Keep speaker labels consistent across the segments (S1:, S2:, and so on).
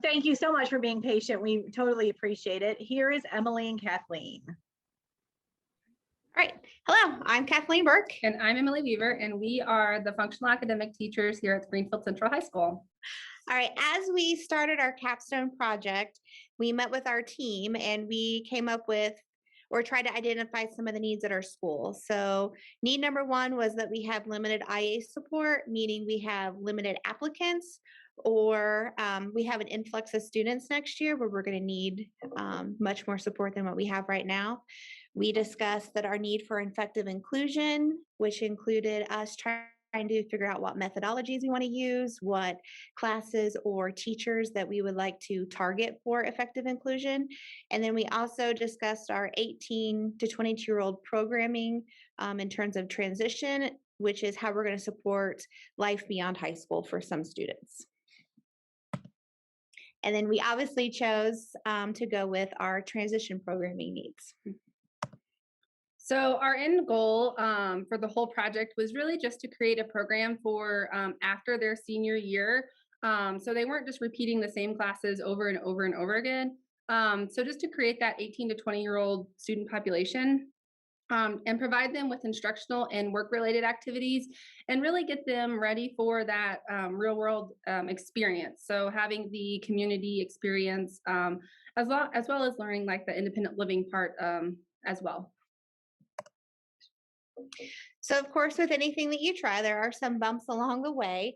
S1: Thank you so much for being patient. We totally appreciate it. Here is Emily and Kathleen.
S2: All right. Hello, I'm Kathleen Burke.
S3: And I'm Emily Weaver, and we are the functional academic teachers here at Greenfield Central High School.
S2: All right, as we started our Capstone project, we met with our team and we came up with or tried to identify some of the needs at our school. So need number one was that we have limited IA support, meaning we have limited applicants, or we have an influx of students next year where we're going to need much more support than what we have right now. We discussed that our need for effective inclusion, which included us trying to figure out what methodologies we want to use, what classes or teachers that we would like to target for effective inclusion. And then we also discussed our 18 to 22-year-old programming in terms of transition, which is how we're going to support life beyond high school for some students. And then we obviously chose to go with our transition programming needs.
S3: So our end goal for the whole project was really just to create a program for after their senior year. So they weren't just repeating the same classes over and over and over again. So just to create that 18 to 20-year-old student population and provide them with instructional and work-related activities and really get them ready for that real-world experience. So having the community experience as well as learning like the independent living part as well.
S2: So of course, with anything that you try, there are some bumps along the way.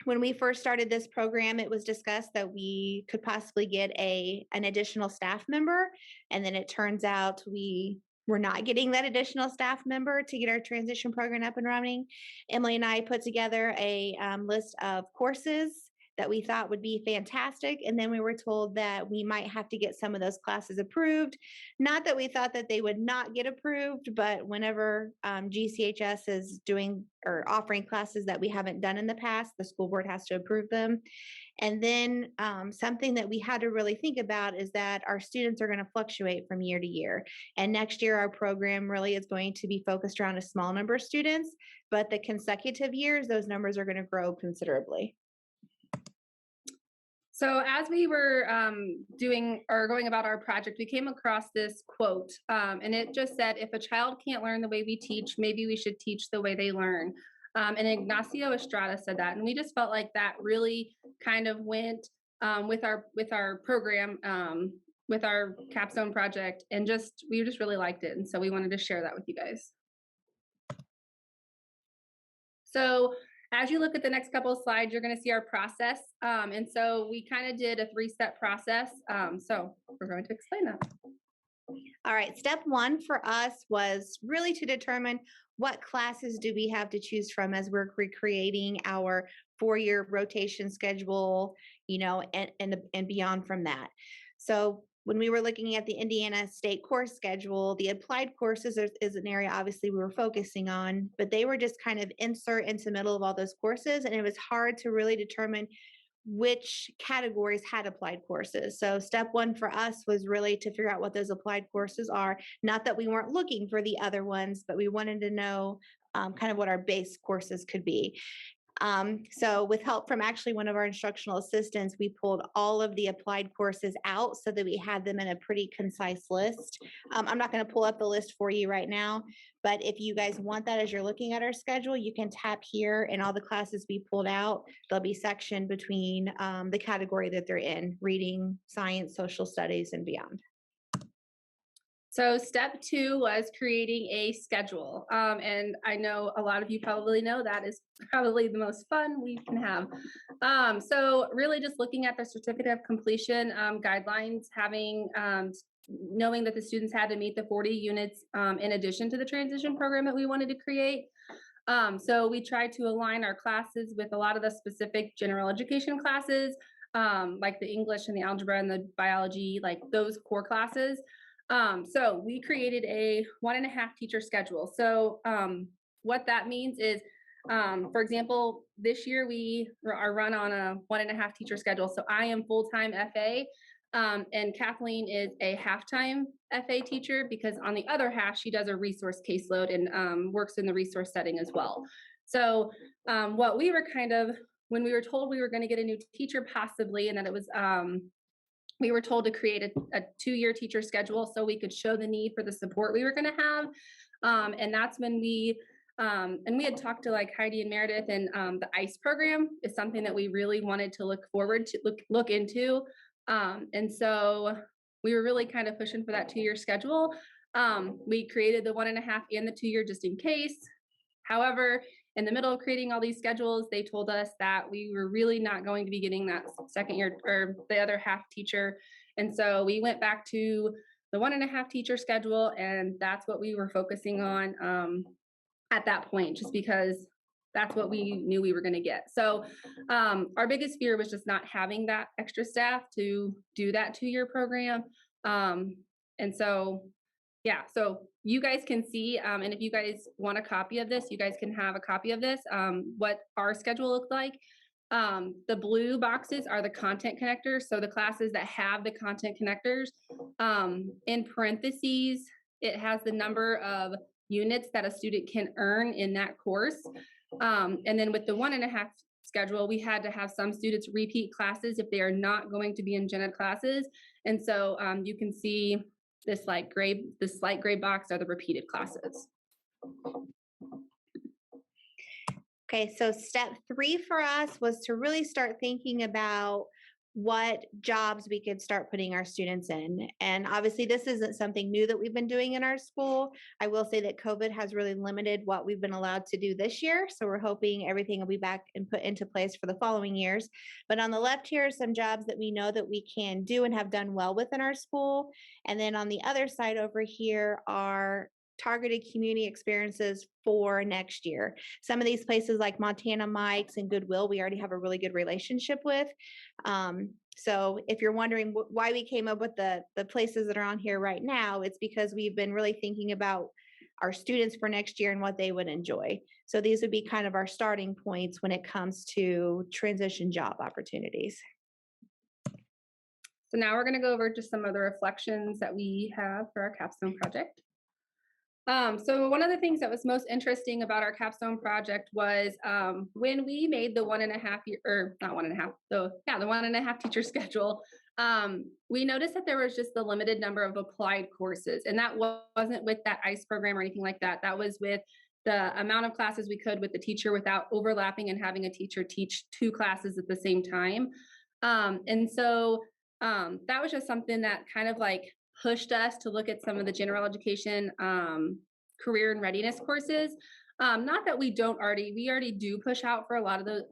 S2: When we first started this program, it was discussed that we could possibly get an additional staff member. And then it turns out we were not getting that additional staff member to get our transition program up and running. Emily and I put together a list of courses that we thought would be fantastic. And then we were told that we might have to get some of those classes approved. Not that we thought that they would not get approved, but whenever GCHS is doing or offering classes that we haven't done in the past, the school board has to approve them. And then something that we had to really think about is that our students are going to fluctuate from year to year. And next year, our program really is going to be focused around a small number of students, but the consecutive years, those numbers are going to grow considerably.
S3: So as we were going about our project, we came across this quote, and it just said, if a child can't learn the way we teach, maybe we should teach the way they learn. And Ignacio Estrada said that, and we just felt like that really kind of went with our program, with our Capstone project, and we just really liked it, and so we wanted to share that with you guys. So as you look at the next couple of slides, you're going to see our process. And so we kind of did a 3-step process. So we're going to explain that.
S2: All right, step one for us was really to determine what classes do we have to choose from as we're recreating our 4-year rotation schedule, and beyond from that. So when we were looking at the Indiana State course schedule, the applied courses is an area obviously we were focusing on, but they were just kind of insert into the middle of all those courses, and it was hard to really determine which categories had applied courses. So step one for us was really to figure out what those applied courses are. Not that we weren't looking for the other ones, but we wanted to know kind of what our base courses could be. So with help from actually one of our instructional assistants, we pulled all of the applied courses out so that we had them in a pretty concise list. I'm not going to pull up the list for you right now, but if you guys want that as you're looking at our schedule, you can tap here and all the classes we pulled out, they'll be sectioned between the category that they're in: reading, science, social studies, and beyond.
S3: So step 2 was creating a schedule. And I know a lot of you probably know that is probably the most fun we can have. So really just looking at the certificate of completion guidelines, knowing that the students had to meet the 40 units in addition to the transition program that we wanted to create. So we tried to align our classes with a lot of the specific general education classes, like the English and the algebra and the biology, like those core classes. So we created a 1.5 teacher schedule. So what that means is, for example, this year we are run on a 1.5 teacher schedule. So I am full-time FA, and Kathleen is a half-time FA teacher, because on the other half, she does a resource caseload and works in the resource setting as well. So what we were kind of when we were told we were going to get a new teacher possibly, and that it was, we were told to create a 2-year teacher schedule so we could show the need for the support we were going to have. And that's when and we had talked to like Heidi and Meredith, and the ICE program is something that we really wanted to look forward to, look into. And so we were really kind of pushing for that 2-year schedule. We created the 1.5 and the 2-year just in case. However, in the middle of creating all these schedules, they told us that we were really not going to be getting that second year or the other half teacher. And so we went back to the 1.5 teacher schedule, and that's what we were focusing on at that point, just because that's what we knew we were going to get. So our biggest fear was just not having that extra staff to do that 2-year program. And so, yeah, so you guys can see, and if you guys want a copy of this, you guys can have a copy of this, what our schedule looked like. The blue boxes are the content connectors. So the classes that have the content connectors, in parentheses, it has the number of units that a student can earn in that course. And then with the 1.5 schedule, we had to have some students repeat classes if they are not going to be in gen ed classes. And so you can see this light gray box are the repeated classes.
S2: Okay, so step 3 for us was to really start thinking about what jobs we could start putting our students in. And obviously this isn't something new that we've been doing in our school. I will say that COVID has really limited what we've been allowed to do this year. So we're hoping everything will be back and put into place for the following years. But on the left here are some jobs that we know that we can do and have done well within our school. And then on the other side over here are targeted community experiences for next year. Some of these places like Montana Mike's and Goodwill, we already have a really good relationship with. So if you're wondering why we came up with the places that are on here right now, it's because we've been really thinking about our students for next year and what they would enjoy. So these would be kind of our starting points when it comes to transition job opportunities.
S3: So now we're going to go over just some of the reflections that we have for our capstone project. So one of the things that was most interesting about our capstone project was when we made the 1.5 year, or not 1.5, the 1.5 teacher schedule, we noticed that there was just a limited number of applied courses, and that wasn't with that ICE program or anything like that. That was with the amount of classes we could with the teacher without overlapping and having a teacher teach 2 classes at the same time. And so that was just something that kind of like pushed us to look at some of the general education career and readiness courses. Not that we already do push out for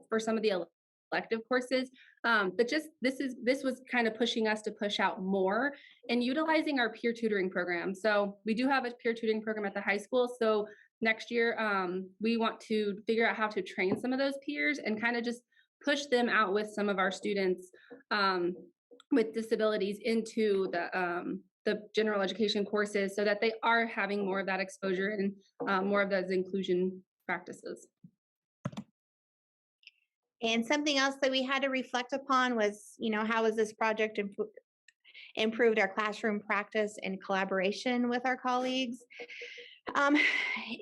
S3: for some of the elective courses, but just this was kind of pushing us to push out more and utilizing our peer tutoring program. So we do have a peer tutoring program at the high school. So next year we want to figure out how to train some of those peers and kind of just push them out with some of our students with disabilities into the general education courses so that they are having more of that exposure and more of those inclusion practices.
S2: And something else that we had to reflect upon was, how has this project improved our classroom practice and collaboration with our colleagues?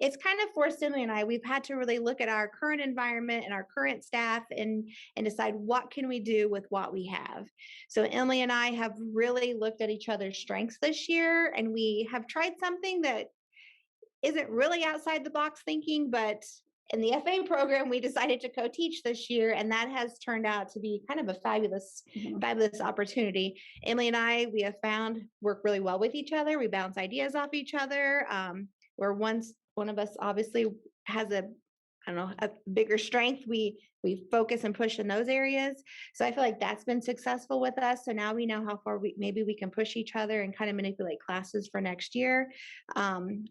S2: It's kind of forced Emily and I, we've had to really look at our current environment and our current staff and decide what can we do with what we have. So Emily and I have really looked at each other's strengths this year, and we have tried something that isn't really outside the box thinking, but in the FA program, we decided to co-teach this year, and that has turned out to be kind of a fabulous opportunity. Emily and I, we have found work really well with each other. We bounce ideas off each other. Where one of us obviously has a bigger strength, we focus and push in those areas. So I feel like that's been successful with us. So now we know how far maybe we can push each other and kind of manipulate classes for next year.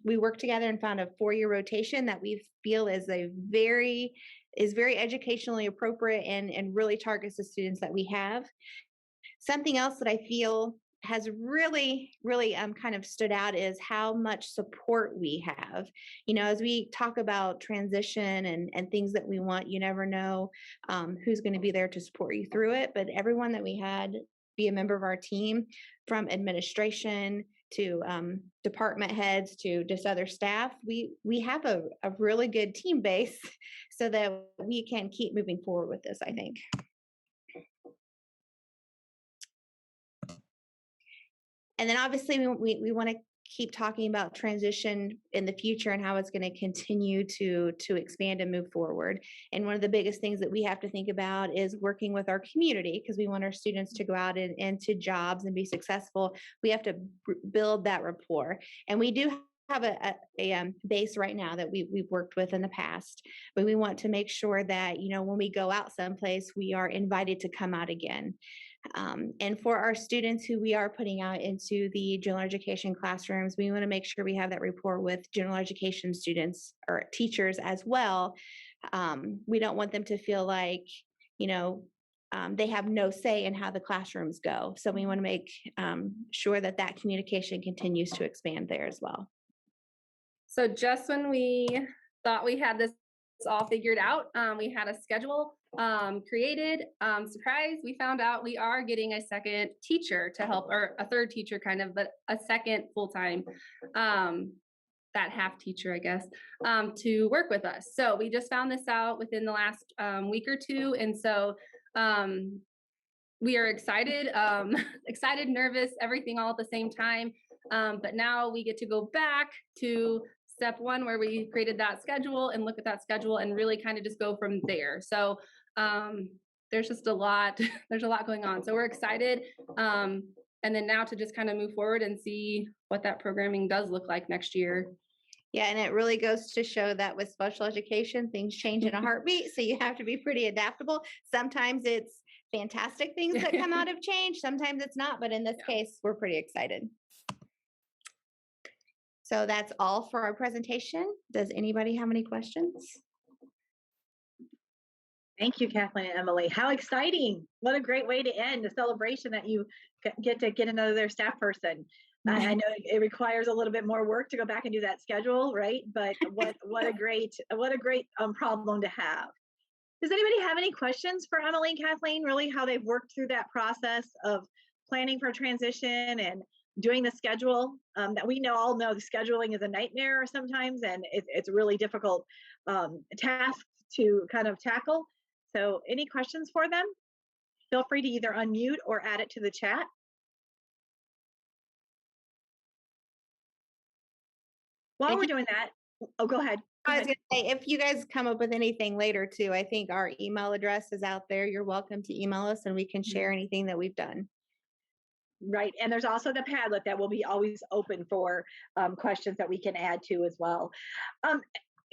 S2: We worked together and found a 4-year rotation that we feel is very educationally appropriate and really targets the students that we have. Something else that I feel has really kind of stood out is how much support we have. As we talk about transition and things that we want, you never know who's going to be there to support you through it. But everyone that we had be a member of our team, from administration to department heads to just other staff, we have a really good team base. so that we can keep moving forward with this, I think. And then obviously we want to keep talking about transition in the future and how it's going to continue to expand and move forward. And one of the biggest things that we have to think about is working with our community, because we want our students to go out into jobs and be successful. We have to build that rapport. And we do have a base right now that we've worked with in the past, but we want to make sure that, you know, when we go out someplace, we are invited to come out again. And for our students who we are putting out into the general education classrooms, we want to make sure we have that rapport with general education students or teachers as well. We don't want them to feel like, you know, they have no say in how the classrooms go. So we want to make sure that that communication continues to expand there as well.
S3: So just when we thought we had this all figured out, we had a schedule created. Surprise, we found out we are getting a second teacher to help, or a third teacher kind of, but a second full-time, that half teacher, I guess, to work with us. So we just found this out within the last week or two. And so we are excited, excited, nervous, everything all at the same time. But now we get to go back to step one, where we created that schedule and look at that schedule and really kind of just go from there. So there's just a lot, there's a lot going on. So we're excited. And then now to just kind of move forward and see what that programming does look like next year.
S2: Yeah, and it really goes to show that with special education, things change in a heartbeat. So you have to be pretty adaptable. Sometimes it's fantastic things that come out of change. Sometimes it's not. But in this case, we're pretty excited. So that's all for our presentation. Does anybody have any questions?
S1: Thank you, Kathleen and Emily. How exciting. What a great way to end a celebration that you get to get another staff person. I know it requires a little bit more work to go back and do that schedule, right? But what a great problem to have. Does anybody have any questions for Emily and Kathleen, really how they've worked through that process of planning for transition and doing the schedule? That we all know the scheduling is a nightmare sometimes, and it's a really difficult task to kind of tackle. So any questions for them? Feel free to either unmute or add it to the chat. While we're doing that, oh, go ahead.
S2: I was going to say, if you guys come up with anything later too, I think our email address is out there. You're welcome to email us and we can share anything that we've done.
S1: Right. And there's also the Padlet that will be always open for questions that we can add to as well.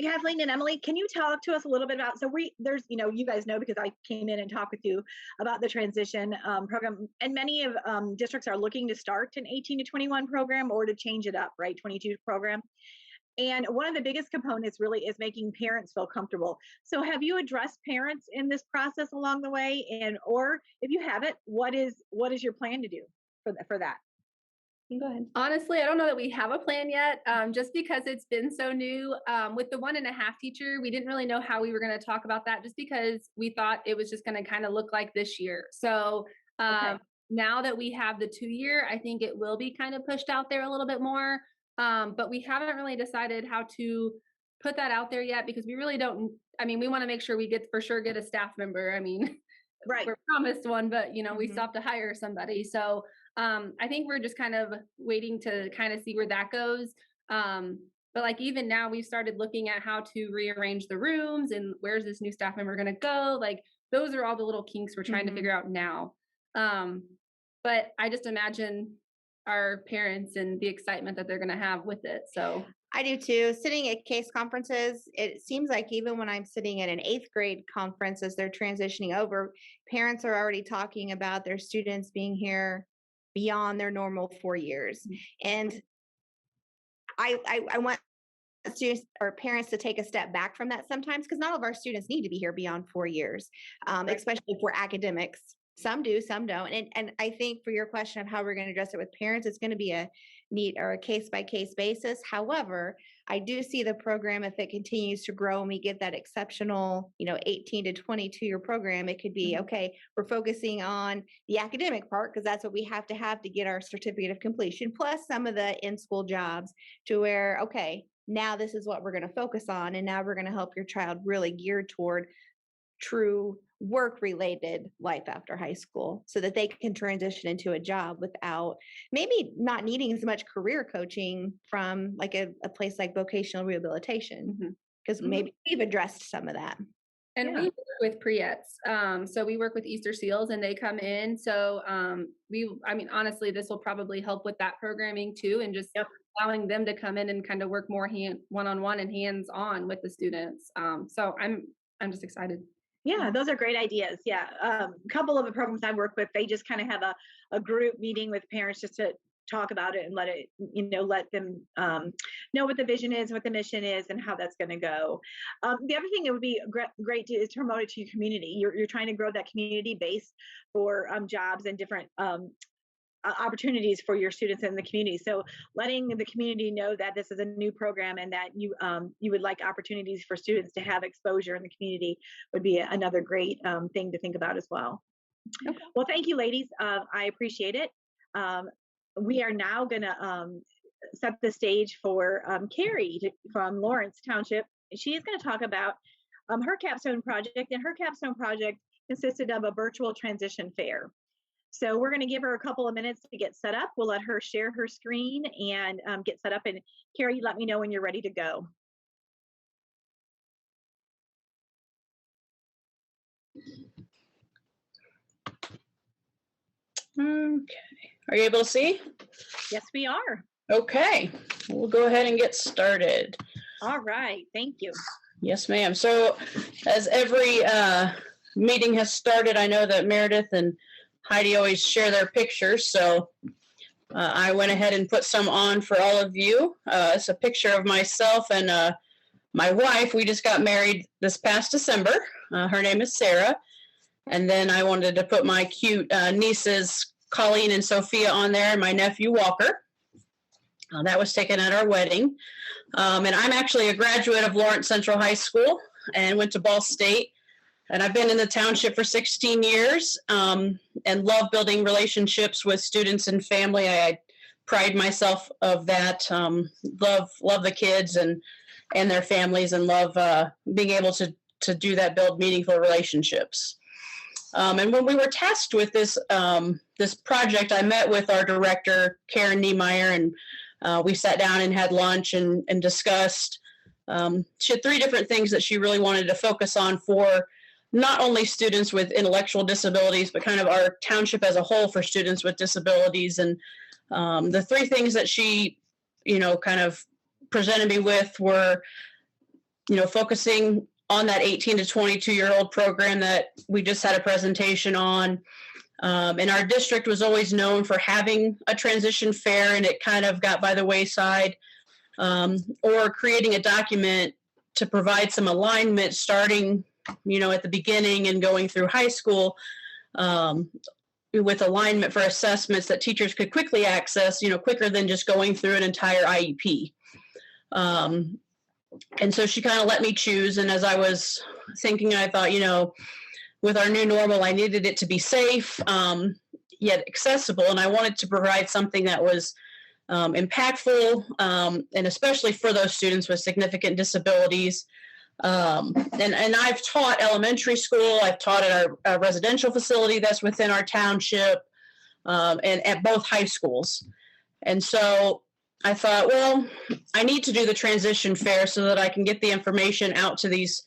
S1: Kathleen and Emily, can you talk to us a little bit about, there's, you guys know, because I came in and talked with you about the transition program, and many of districts are looking to start an 18 to 21 program or to change it up, right? 22 program. And one of the biggest components really is making parents feel comfortable. So have you addressed parents in this process along the way? And, or if you haven't, what is your plan to do for that?
S2: Go ahead.
S3: Honestly, I don't know that we have a plan yet, just because it's been so new. With the 1.5 teacher, we didn't really know how we were going to talk about that, just because we thought it was just going to kind of look like this year. So now that we have the 2-year, I think it will be kind of pushed out there a little bit more. But we haven't really decided how to put that out there yet, because we really don't. I mean, we want to make sure we get a staff member. I mean,
S1: right,
S3: we're promised one, but we still have to hire somebody. So I think we're just kind of waiting to kind of see where that goes. But like even now, we've started looking at how to rearrange the rooms and where's this new staff member going to go. Like those are all the little kinks we're trying to figure out now. But I just imagine our parents and the excitement that they're going to have with it. So
S2: I do too. Sitting at case conferences, it seems like even when I'm sitting at an 8th grade conference as they're transitioning over, parents are already talking about their students being here beyond their normal 4 years. And I want students or parents to take a step back from that sometimes, because not all of our students need to be here beyond 4 years, especially for academics. Some do, some don't. And I think for your question of how we're going to address it with parents, it's going to be a need or a case by case basis. However, I do see the program, if it continues to grow and we get that exceptional, 18 to 22-year program, it could be, okay, we're focusing on the academic part because that's what we have to get our certificate of completion, plus some of the in-school jobs, to where, okay, now this is what we're going to focus on. And now we're going to help your child really geared toward true work related life after high school so that they can transition into a job without maybe not needing as much career coaching from like a place like vocational rehabilitation, because maybe we've addressed some of that.
S3: And we work with pre-ets. So we work with Easter Seals and they come in. So honestly, this will probably help with that programming too, and just allowing them to come in and kind of work more one-on-one and hands-on with the students. So I'm just excited.
S1: Yeah, those are great ideas. Yeah. A couple of the programs I work with, they just kind of have a group meeting with parents just to talk about it and let them know what the vision is, what the mission is, and how that's going to go. The other thing it would be great is to promote it to your community. You're trying to grow that community base for jobs and different opportunities for your students in the community. So letting the community know that this is a new program and that you would like opportunities for students to have exposure in the community would be another great thing to think about as well. Okay. Well, thank you, ladies. I appreciate it. We are now going to set the stage for Carrie from Lawrence Township. She is going to talk about her capstone project, and her capstone project consisted of a virtual transition fair. So we're going to give her a couple of minutes to get set up. We'll let her share her screen and get set up. And Carrie, let me know when you're ready to go.
S4: Okay. Are you able to see?
S1: Yes, we are.
S4: Okay. We'll go ahead and get started.
S1: All right. Thank you.
S4: Yes, ma'am. So as every meeting has started, I know that Meredith and Heidi always share their pictures, so I went ahead and put some on for all of you. It's a picture of myself and my wife. We just got married this past December. Her name is Sarah. And then I wanted to put my cute nieces, Colleen and Sophia, on there, and my nephew, Walker. That was taken at our wedding. And I'm actually a graduate of Lawrence Central High School and went to Ball State. And I've been in the township for 16 years and love building relationships with students and family. I pride myself of that. Love the kids and their families, and love being able to do that, build meaningful relationships. And when we were tasked with this project, I met with our director, Karen Niemeyer, and we sat down and had lunch and discussed. She had 3 different things that she really wanted to focus on for not only students with intellectual disabilities, but kind of our township as a whole for students with disabilities. And the 3 things that she, kind of presented me with were, focusing on that 18 to 22-year-old program that we just had a presentation on. And our district was always known for having a transition fair, and it kind of got by the wayside. Or creating a document to provide some alignment starting at the beginning and going through high school, with alignment for assessments that teachers could quickly access, quicker than just going through an entire IEP. And so she kind of let me choose. And as I was thinking, I thought, with our new normal, I needed it to be safe, yet accessible. And I wanted to provide something that was impactful, and especially for those students with significant disabilities. And I've taught elementary school. I've taught at our residential facility that's within our township, and at both high schools. And so I thought, well, I need to do the transition fair so that I can get the information out to these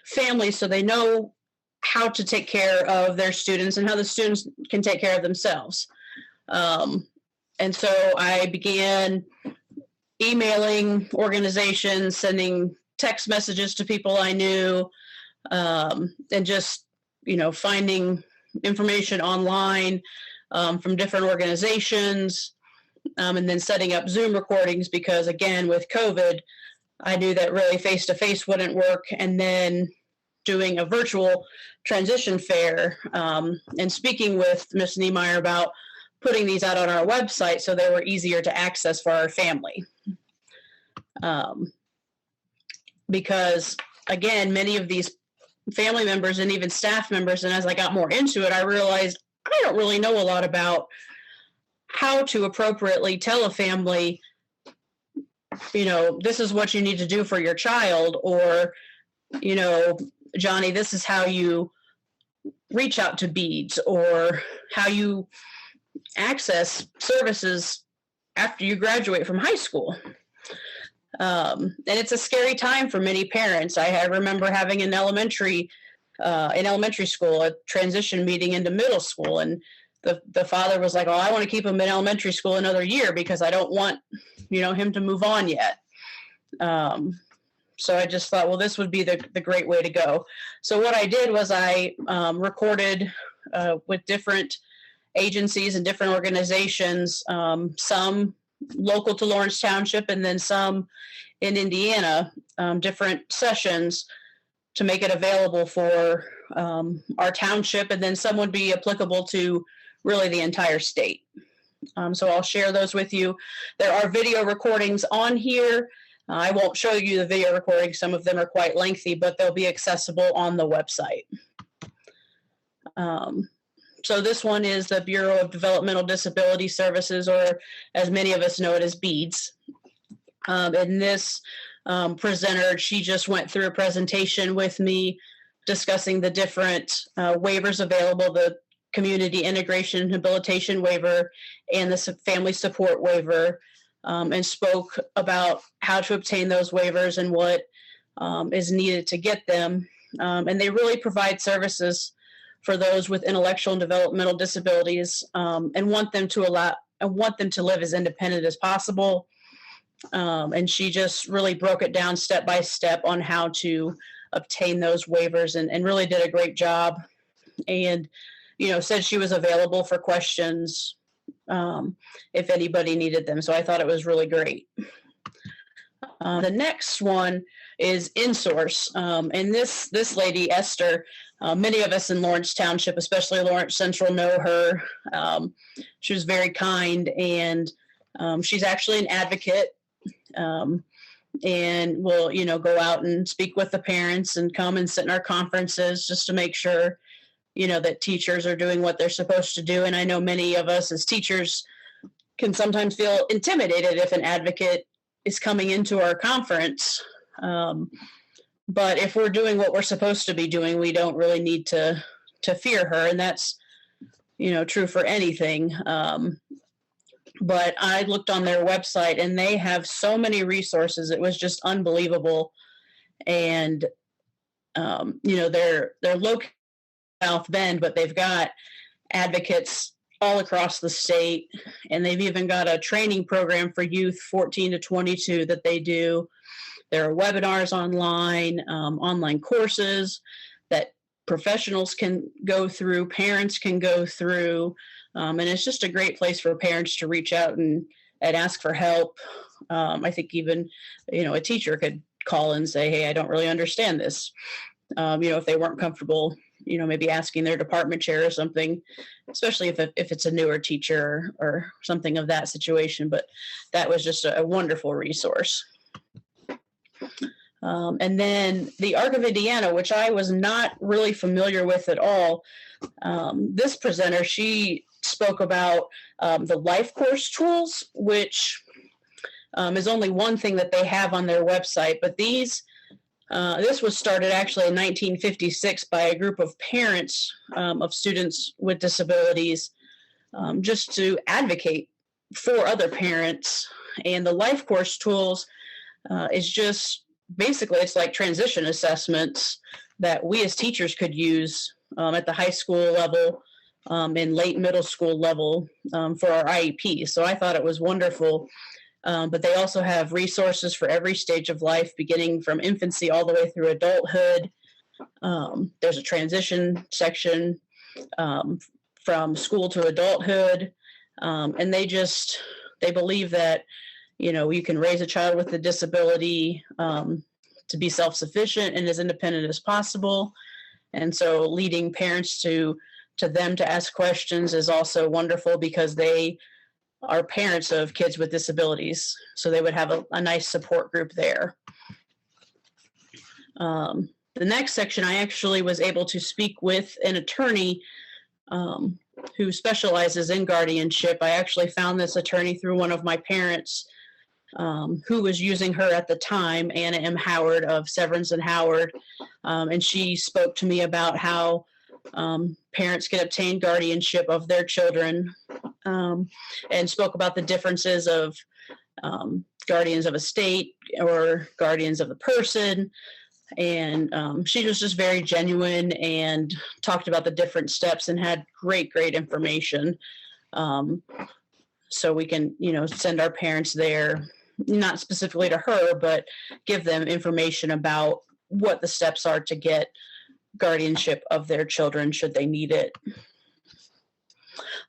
S4: families so they know how to take care of their students and how the students can take care of themselves. And so I began emailing organizations, sending text messages to people I knew, and just, finding information online from different organizations, and then setting up Zoom recordings because, again, with COVID, I knew that really face-to-face wouldn't work, and then doing a virtual transition fair, and speaking with Ms. Niemeyer about putting these out on our website so they were easier to access for our family. Because, again, many of these family members and even staff members, and as I got more into it, I realized I don't really know a lot about how to appropriately tell a family this is what you need to do for your child, or, Johnny, this is how you reach out to beads, or how you access services after you graduate from high school. And it's a scary time for many parents. I remember having in elementary school a transition meeting into middle school, and the father was like, "Oh, I want to keep him in elementary school another year because I don't want him to move on yet." So I just thought, well, this would be the great way to go. So what I did was I recorded with different agencies and different organizations, some local to Lawrence Township and then some in Indiana, different sessions to make it available for our township, and then some would be applicable to really the entire state. So I'll share those with you. There are video recordings on here. I won't show you the video recordings. Some of them are quite lengthy, but they'll be accessible on the website. So this one is the Bureau of Developmental Disability Services, or as many of us know it as BEADS. And this presenter, she just went through a presentation with me discussing the different waivers available, the Community Integration and Habilitation Waiver and the Family Support Waiver, and spoke about how to obtain those waivers and what is needed to get them. And they really provide services for those with intellectual and developmental disabilities, and want them to live as independent as possible. And she just really broke it down step by step on how to obtain those waivers, and really did a great job. And said she was available for questions if anybody needed them. So I thought it was really great. The next one is InSource. And this lady, Esther, many of us in Lawrence Township, especially Lawrence Central, know her. She was very kind, and she's actually an advocate, and will, go out and speak with the parents and come and sit in our conferences just to make sure that teachers are doing what they're supposed to do. And I know many of us as teachers can sometimes feel intimidated if an advocate is coming into our conference. But if we're doing what we're supposed to be doing, we don't really need to fear her. And that's, true for anything. But I looked on their website and they have so many resources. It was just unbelievable. And, they're located South Bend, but they've got advocates all across the state, and they've even got a training program for youth 14 to 22 that they do. There are webinars online, online courses that professionals can go through, parents can go through, and it's just a great place for parents to reach out and ask for help. I think even, a teacher could call and say, "Hey, I don't really understand this." If they weren't comfortable, maybe asking their department chair or something, especially if it's a newer teacher or something of that situation. But that was just a wonderful resource. And then the Arc of Indiana, which I was not really familiar with at all. This presenter, she spoke about the life course tools, which is only one thing that they have on their website. But this was started actually in 1956 by a group of parents of students with disabilities, just to advocate for other parents. And the life course tools is just basically, it's like transition assessments that we as teachers could use at the high school level and late middle school level for our IEP. So I thought it was wonderful. But they also have resources for every stage of life, beginning from infancy all the way through adulthood. There's a transition section from school to adulthood. And they believe that, you can raise a child with a disability to be self-sufficient and as independent as possible. And so leading parents to them to ask questions is also wonderful, because they are parents of kids with disabilities. So they would have a nice support group there. The next section, I actually was able to speak with an attorney who specializes in guardianship. I actually found this attorney through one of my parents who was using her at the time, Anna M. Howard of Severance and Howard. And she spoke to me about how parents can obtain guardianship of their children, and spoke about the differences of guardians of a state or guardians of the person. And she was just very genuine and talked about the different steps and had great information. So we can, send our parents there, not specifically to her, but give them information about what the steps are to get guardianship of their children should they need it.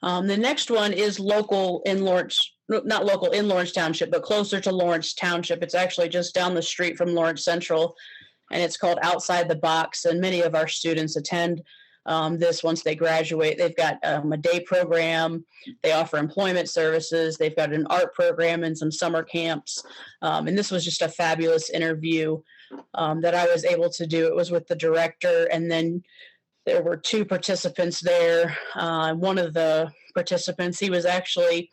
S4: The next one is local in Lawrence, not local in Lawrence Township, but closer to Lawrence Township. It's actually just down the street from Lawrence Central, and it's called Outside the Box. And many of our students attend this once they graduate. They've got a day program. They offer employment services. They've got an art program and some summer camps. And this was just a fabulous interview that I was able to do. It was with the director, and then there were two participants there. One of the participants, he was actually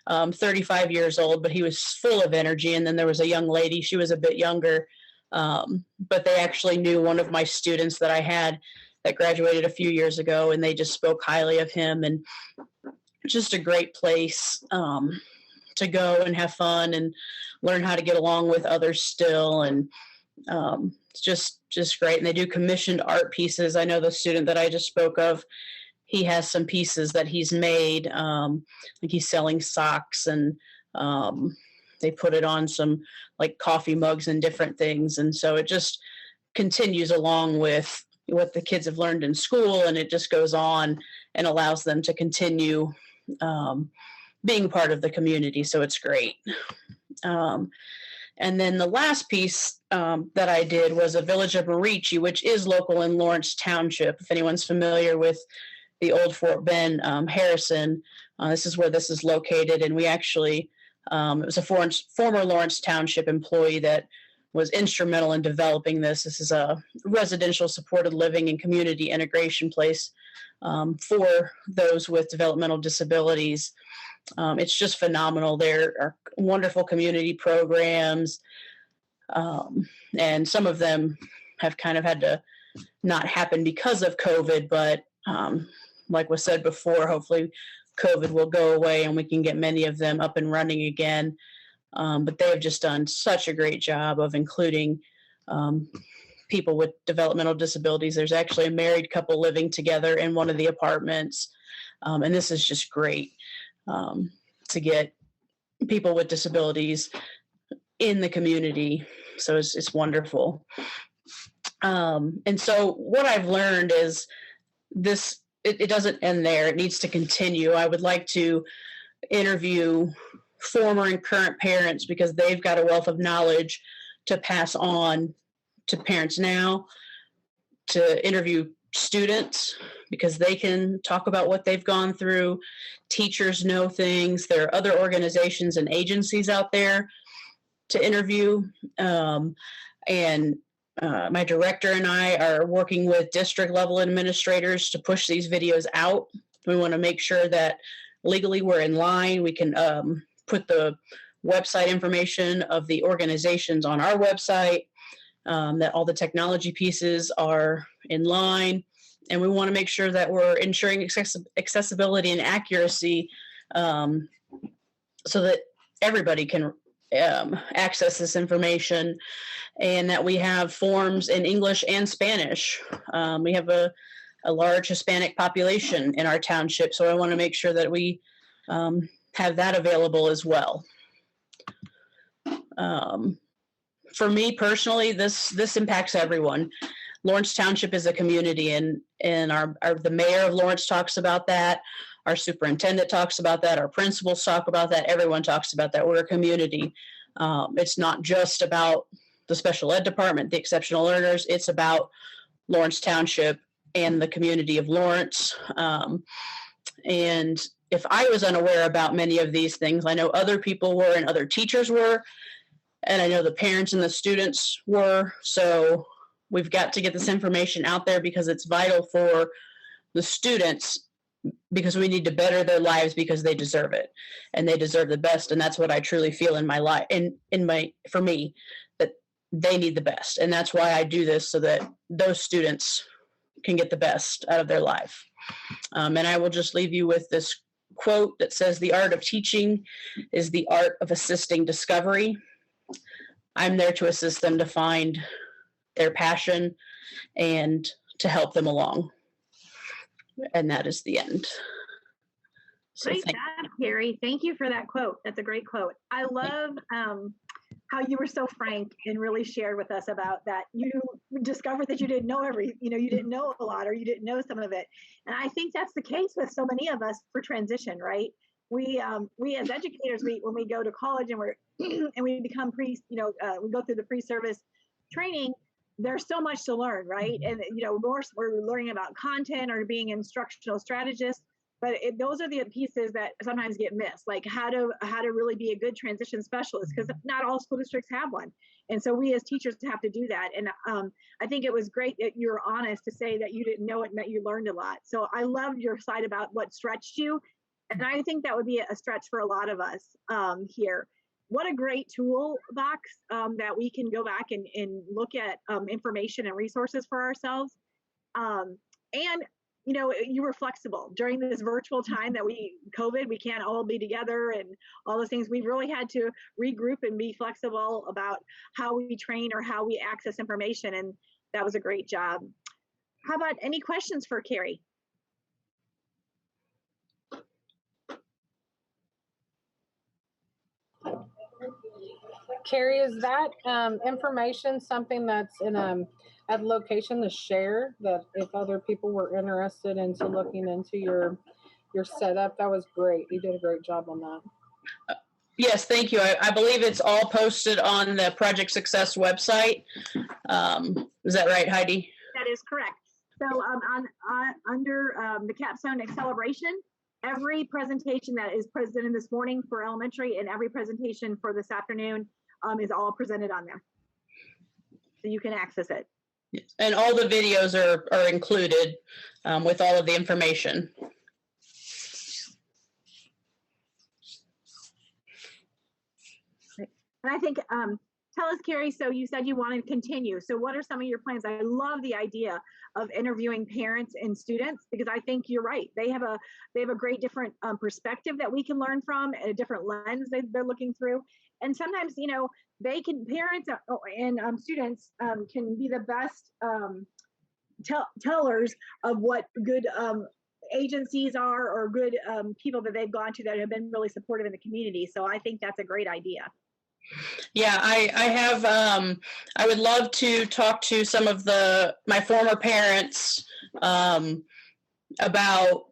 S4: 35 years old, but he was full of energy. And then there was a young lady, she was a bit younger, but they actually knew one of my students that I had that graduated a few years ago, and they just spoke highly of him. And just a great place to go and have fun and learn how to get along with others still. And it's just great. And they do commissioned art pieces. I know the student that I just spoke of, he has some pieces that he's made. Like he's selling socks, and they put it on some like coffee mugs and different things. And so it just continues along with what the kids have learned in school, and it just goes on and allows them to continue being part of the community. So it's great. And then the last piece that I did was a Village of Marici, which is local in Lawrence Township. If anyone's familiar with the old Fort Ben Harrison, this is where this is located. And we actually, it was a former Lawrence Township employee that was instrumental in developing this. This is a residential supported living and community integration place for those with developmental disabilities. It's just phenomenal. There are wonderful community programs, and some of them have kind of had to not happen because of COVID, but like was said before, hopefully COVID will go away and we can get many of them up and running again. But they have just done such a great job of including people with developmental disabilities. There's actually a married couple living together in one of the apartments, and this is just great to get people with disabilities in the community. So it's wonderful. And so what I've learned is this, it doesn't end there. It needs to continue. I would like to interview former and current parents because they've got a wealth of knowledge to pass on to parents now, to interview students because they can talk about what they've gone through. Teachers know things. There are other organizations and agencies out there to interview. And my director and I are working with district level administrators to push these videos out. We want to make sure that legally we're in line. We can put the website information of the organizations on our website, that all the technology pieces are in line. And we want to make sure that we're ensuring accessibility and accuracy so that everybody can access this information, and that we have forms in English and Spanish. We have a large Hispanic population in our township, so I want to make sure that we have that available as well. For me personally, this impacts everyone. Lawrence Township is a community, and the mayor of Lawrence talks about that. Our superintendent talks about that. Our principals talk about that. Everyone talks about that. We're a community. It's not just about the special ed department, the exceptional learners. It's about Lawrence Township and the community of Lawrence. And if I was unaware about many of these things, I know other people were and other teachers were, and I know the parents and the students were. So we've got to get this information out there because it's vital for the students because we need to better their lives because they deserve it and they deserve the best. And that's what I truly feel in my life, for me, that they need the best. And that's why I do this, so that those students can get the best out of their life. And I will just leave you with this quote that says, "The art of teaching is the art of assisting discovery." I'm there to assist them to find their passion and to help them along. And that is the end. So
S1: Great job, Carrie. Thank you for that quote. That's a great quote. I love how you were so frank and really shared with us about that. You discovered that you didn't know you didn't know a lot, or you didn't know some of it. And I think that's the case with so many of us for transition, right? We as educators, when we go to college and we become we go through the pre-service training, there's so much to learn, right? And we're learning about content or being instructional strategists, but those are the pieces that sometimes get missed, like how to really be a good transition specialist, because not all school districts have one. And so we as teachers have to do that. And I think it was great that you were honest to say that you didn't know it meant you learned a lot. So I loved your side about what stretched you. And I think that would be a stretch for a lot of us here. What a great toolbox that we can go back and look at information and resources for ourselves. And you were flexible during this virtual time that COVID, we can't all be together and all those things. We've really had to regroup and be flexible about how we train or how we access information. And that was a great job. How about any questions for Carrie?
S5: Carrie, is that information something that's in at location to share, that if other people were interested into looking into your setup? That was great. You did a great job on that.
S4: Yes, thank you. I believe it's all posted on the Project Success website. Is that right, Heidi?
S1: That is correct. So under the Capstone Acceleration, every presentation that is presented this morning for elementary and every presentation for this afternoon is all presented on there. So you can access it.
S4: And all the videos are included with all of the information.
S1: And I think, tell us, Carrie, so you said you want to continue. So what are some of your plans? I love the idea of interviewing parents and students, because I think you're right. They have a great different perspective that we can learn from, and a different lens they're looking through. And sometimes, parents and students can be the best tellers of what good agencies are, or good people that they've gone to that have been really supportive in the community. So I think that's a great idea.
S4: Yeah, I have, I would love to talk to some of my former parents about,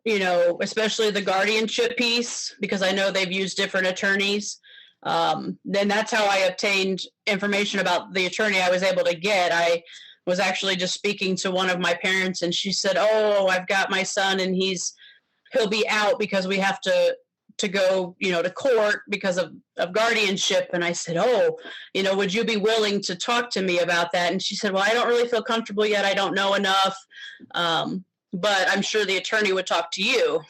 S4: especially the guardianship piece, because I know they've used different attorneys. Then that's how I obtained information about the attorney I was able to get. I was actually just speaking to one of my parents, and she said, "Oh, I've got my son, and he'll be out because we have to go, to court because of guardianship." And I said, "Oh, would you be willing to talk to me about that?" And she said, "Well, I don't really feel comfortable yet. I don't know enough. But I'm sure the attorney would talk to you."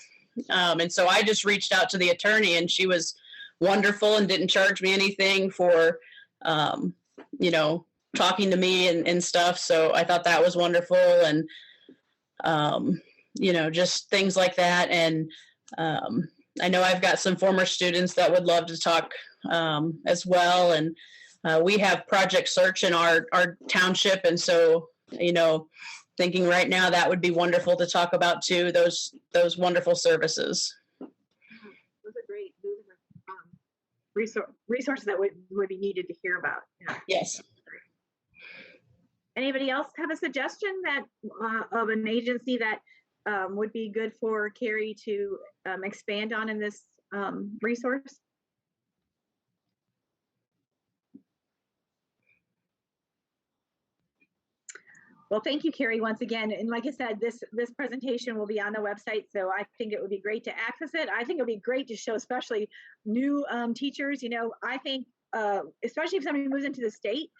S4: And so I just reached out to the attorney, and she was wonderful and didn't charge me anything for, talking to me and stuff. So I thought that was wonderful. And, just things like that. And, I know I've got some former students that would love to talk as well. And we have Project Search in our township. And so, thinking right now that would be wonderful to talk about too, those wonderful services.
S1: Those are great. Those are resources that would be needed to hear about. Yeah.
S4: Yes.
S1: Anybody else have a suggestion that of an agency that would be good for Carrie to expand on in this resource? Well, thank you, Carrie, once again. And like I said, this presentation will be on the website, so I think it would be great to access it. I think it would be great to show especially new teachers. I think especially if somebody moves into the state,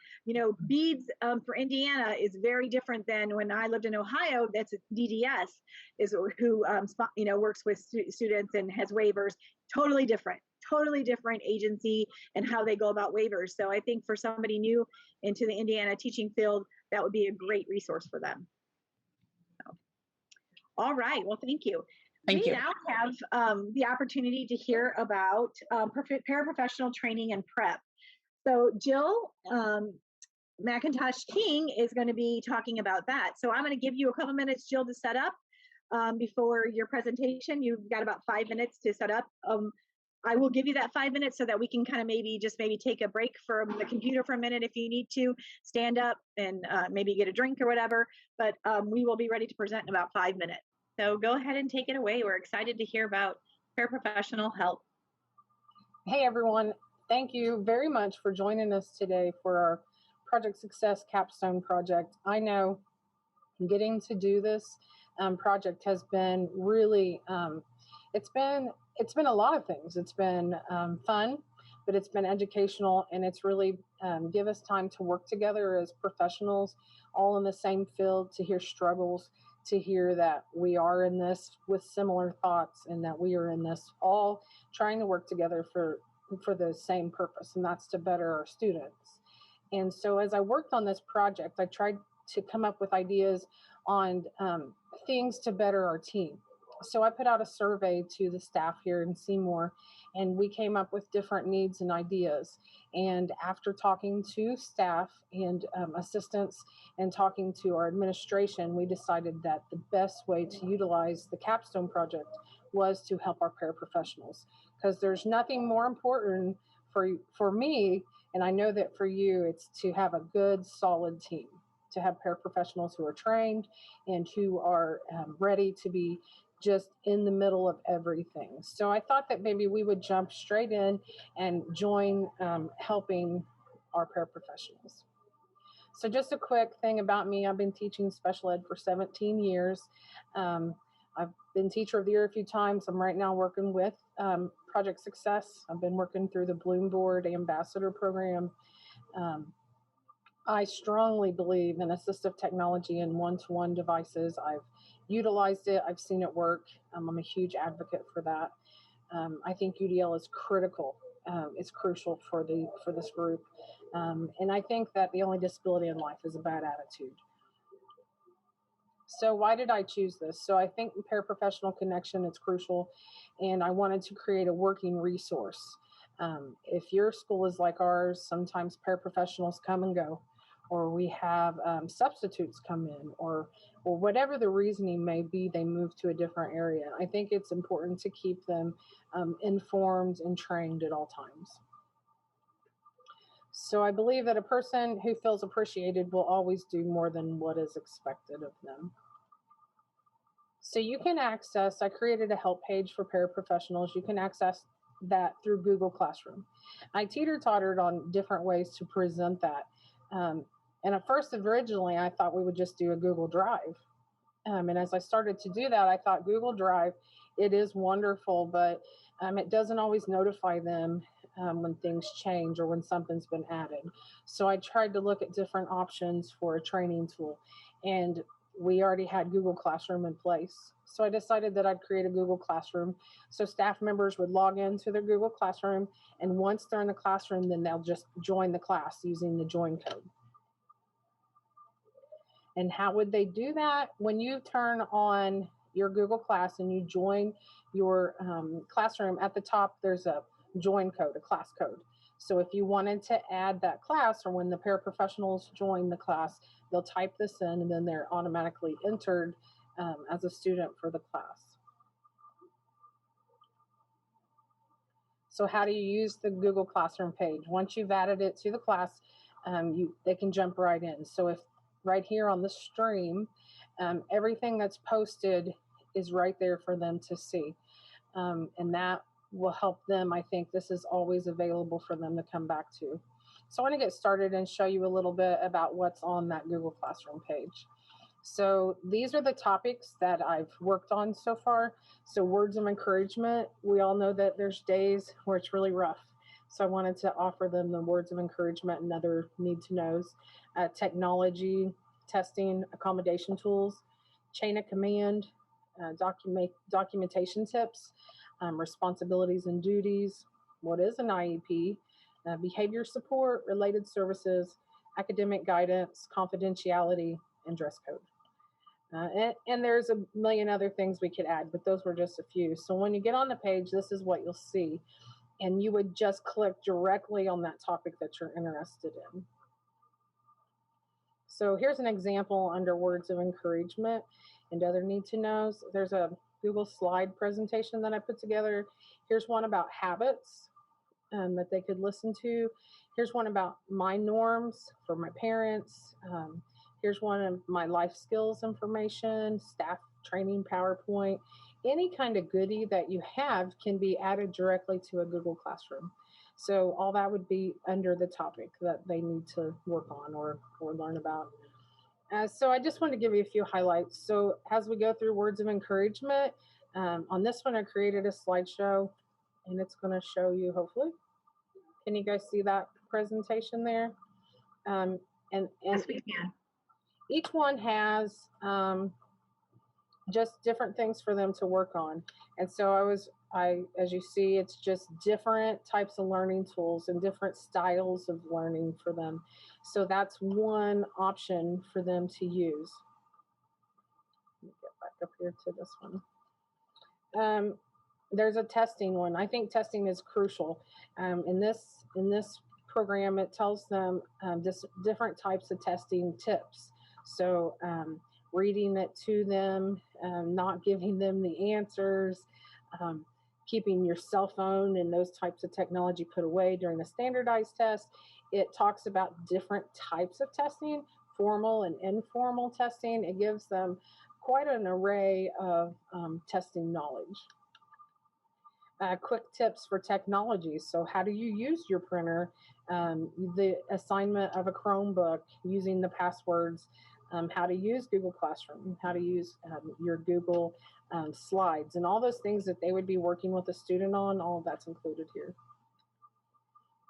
S1: beads for Indiana is very different than when I lived in Ohio. That's DDS is who, works with students and has waivers. Totally different agency and how they go about waivers. So I think for somebody new into the Indiana teaching field, that would be a great resource for them. So, all right. Well, thank you.
S4: Thank you.
S1: We now have the opportunity to hear about paraprofessional training and prep. So Jill McIntosh King is going to be talking about that. So I'm going to give you a couple minutes, Jill, to set up before your presentation. You've got about 5 minutes to set up. I will give you that 5 minutes so that we can kind of maybe take a break from the computer for a minute if you need to, stand up and maybe get a drink or whatever. But we will be ready to present in about 5 minutes. So go ahead and take it away. We're excited to hear about paraprofessional help.
S5: Hey, everyone. Thank you very much for joining us today for our Project Success Capstone project. I know getting to do this project has been really, it's been a lot of things. It's been fun, but it's been educational, and it's really give us time to work together as professionals, all in the same field, to hear struggles, to hear that we are in this with similar thoughts, and that we are in this all trying to work together for the same purpose, and that's to better our students. And so as I worked on this project, I tried to come up with ideas on things to better our team. So I put out a survey to the staff here in Seymour, and we came up with different needs and ideas. And after talking to staff and assistants and talking to our administration, we decided that the best way to utilize the Capstone project was to help our paraprofessionals, because there's nothing more important for me, and I know that for you, it's to have a good, solid team, to have paraprofessionals who are trained and who are ready to be just in the middle of everything. So I thought that maybe we would jump straight in and join helping our paraprofessionals. So just a quick thing about me, I've been teaching special ed for 17 years. I've been Teacher of the Year a few times. I'm right now working with Project Success. I've been working through the Bloom Board Ambassador Program. I strongly believe in assistive technology and one-to-one devices. I've utilized it. I've seen it work. I'm a huge advocate for that. I think UDL is critical. It's crucial for this group. And I think that the only disability in life is a bad attitude. So why did I choose this? So I think paraprofessional connection is crucial, and I wanted to create a working resource. If your school is like ours, sometimes paraprofessionals come and go, or we have substitutes come in, or whatever the reasoning may be, they move to a different area. I think it's important to keep them informed and trained at all times. So I believe that a person who feels appreciated will always do more than what is expected of them. So you can access, I created a help page for paraprofessionals. You can access that through Google Classroom. I teeter-tottered on different ways to present that. And at first, originally, I thought we would just do a Google Drive. And as I started to do that, I thought Google Drive, it is wonderful, but it doesn't always notify them when things change or when something's been added. So I tried to look at different options for a training tool, and we already had Google Classroom in place. So I decided that I'd create a Google Classroom so staff members would log into their Google Classroom, and once they're in the classroom, then they'll just join the class using the join code. And how would they do that? When you turn on your Google Class and you join your classroom, at the top there's a join code, a class code. So if you wanted to add that class, or when the paraprofessionals join the class, they'll type this in, and then they're automatically entered as a student for the class. So how do you use the Google Classroom page? Once you've added it to the class, they can jump right in. So if right here on the stream, everything that's posted is right there for them to see. And that will help them. I think this is always available for them to come back to. So I want to get started and show you a little bit about what's on that Google Classroom page. So these are the topics that I've worked on so far. So words of encouragement, we all know that there's days where it's really rough. So I wanted to offer them the words of encouragement and other need to knows, technology, testing, accommodation tools, chain of command, documentation tips, responsibilities and duties, what is an IEP, behavior support, related services, academic guidance, confidentiality, and dress code. And there's a million other things we could add, but those were just a few. So when you get on the page, this is what you'll see. And you would just click directly on that topic that you're interested in. So here's an example under words of encouragement and other need to knows. There's a Google slide presentation that I put together. Here's one about habits that they could listen to. Here's one about my norms for my parents. Here's one of my life skills information, staff training PowerPoint. Any kind of goodie that you have can be added directly to a Google Classroom. So all that would be under the topic that they need to work on or learn about. So I just want to give you a few highlights. So as we go through words of encouragement, on this one I created a slideshow, and it's going to show you hopefully. Can you guys see that presentation there? And
S1: Yes, we can.
S5: each one has just different things for them to work on. And so as you see, it's just different types of learning tools and different styles of learning for them. So that's one option for them to use. Let me get back up here to this one. There's a testing one. I think testing is crucial. In this program, it tells them just different types of testing tips. So reading it to them, not giving them the answers, keeping your cell phone and those types of technology put away during the standardized test. It talks about different types of testing, formal and informal testing. It gives them quite an array of testing knowledge. Quick tips for technology. So how do you use your printer? The assignment of a Chromebook, using the passwords, how to use Google Classroom, how to use your Google slides, and all those things that they would be working with a student on, all of that's included here.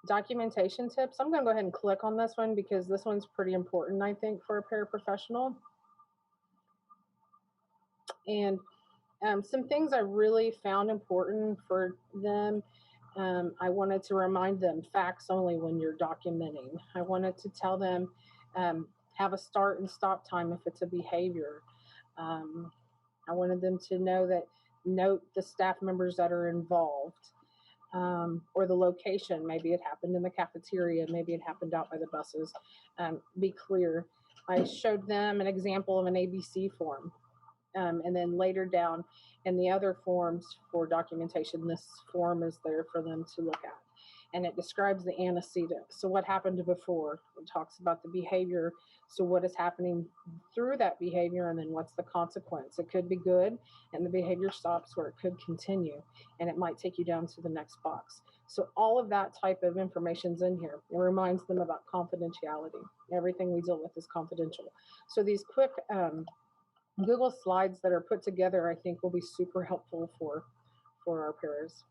S5: Documentation tips. I'm going to go ahead and click on this one because this one's pretty important, I think, for a paraprofessional. And some things I really found important for them. I wanted to remind them facts only when you're documenting. I wanted to tell them have a start and stop time if it's a behavior. I wanted them to know that note the staff members that are involved or the location. Maybe it happened in the cafeteria. Maybe it happened out by the buses. Be clear. I showed them an example of an ABC form. And then later down in the other forms for documentation, this form is there for them to look at. And it describes the antecedent. So what happened before? It talks about the behavior. So what is happening through that behavior, and then what's the consequence? It could be good and the behavior stops, or it could continue and it might take you down to the next box. So all of that type of information's in here. It reminds them about confidentiality. Everything we deal with is confidential. So these quick Google slides that are put together, I think, will be super helpful for our paras.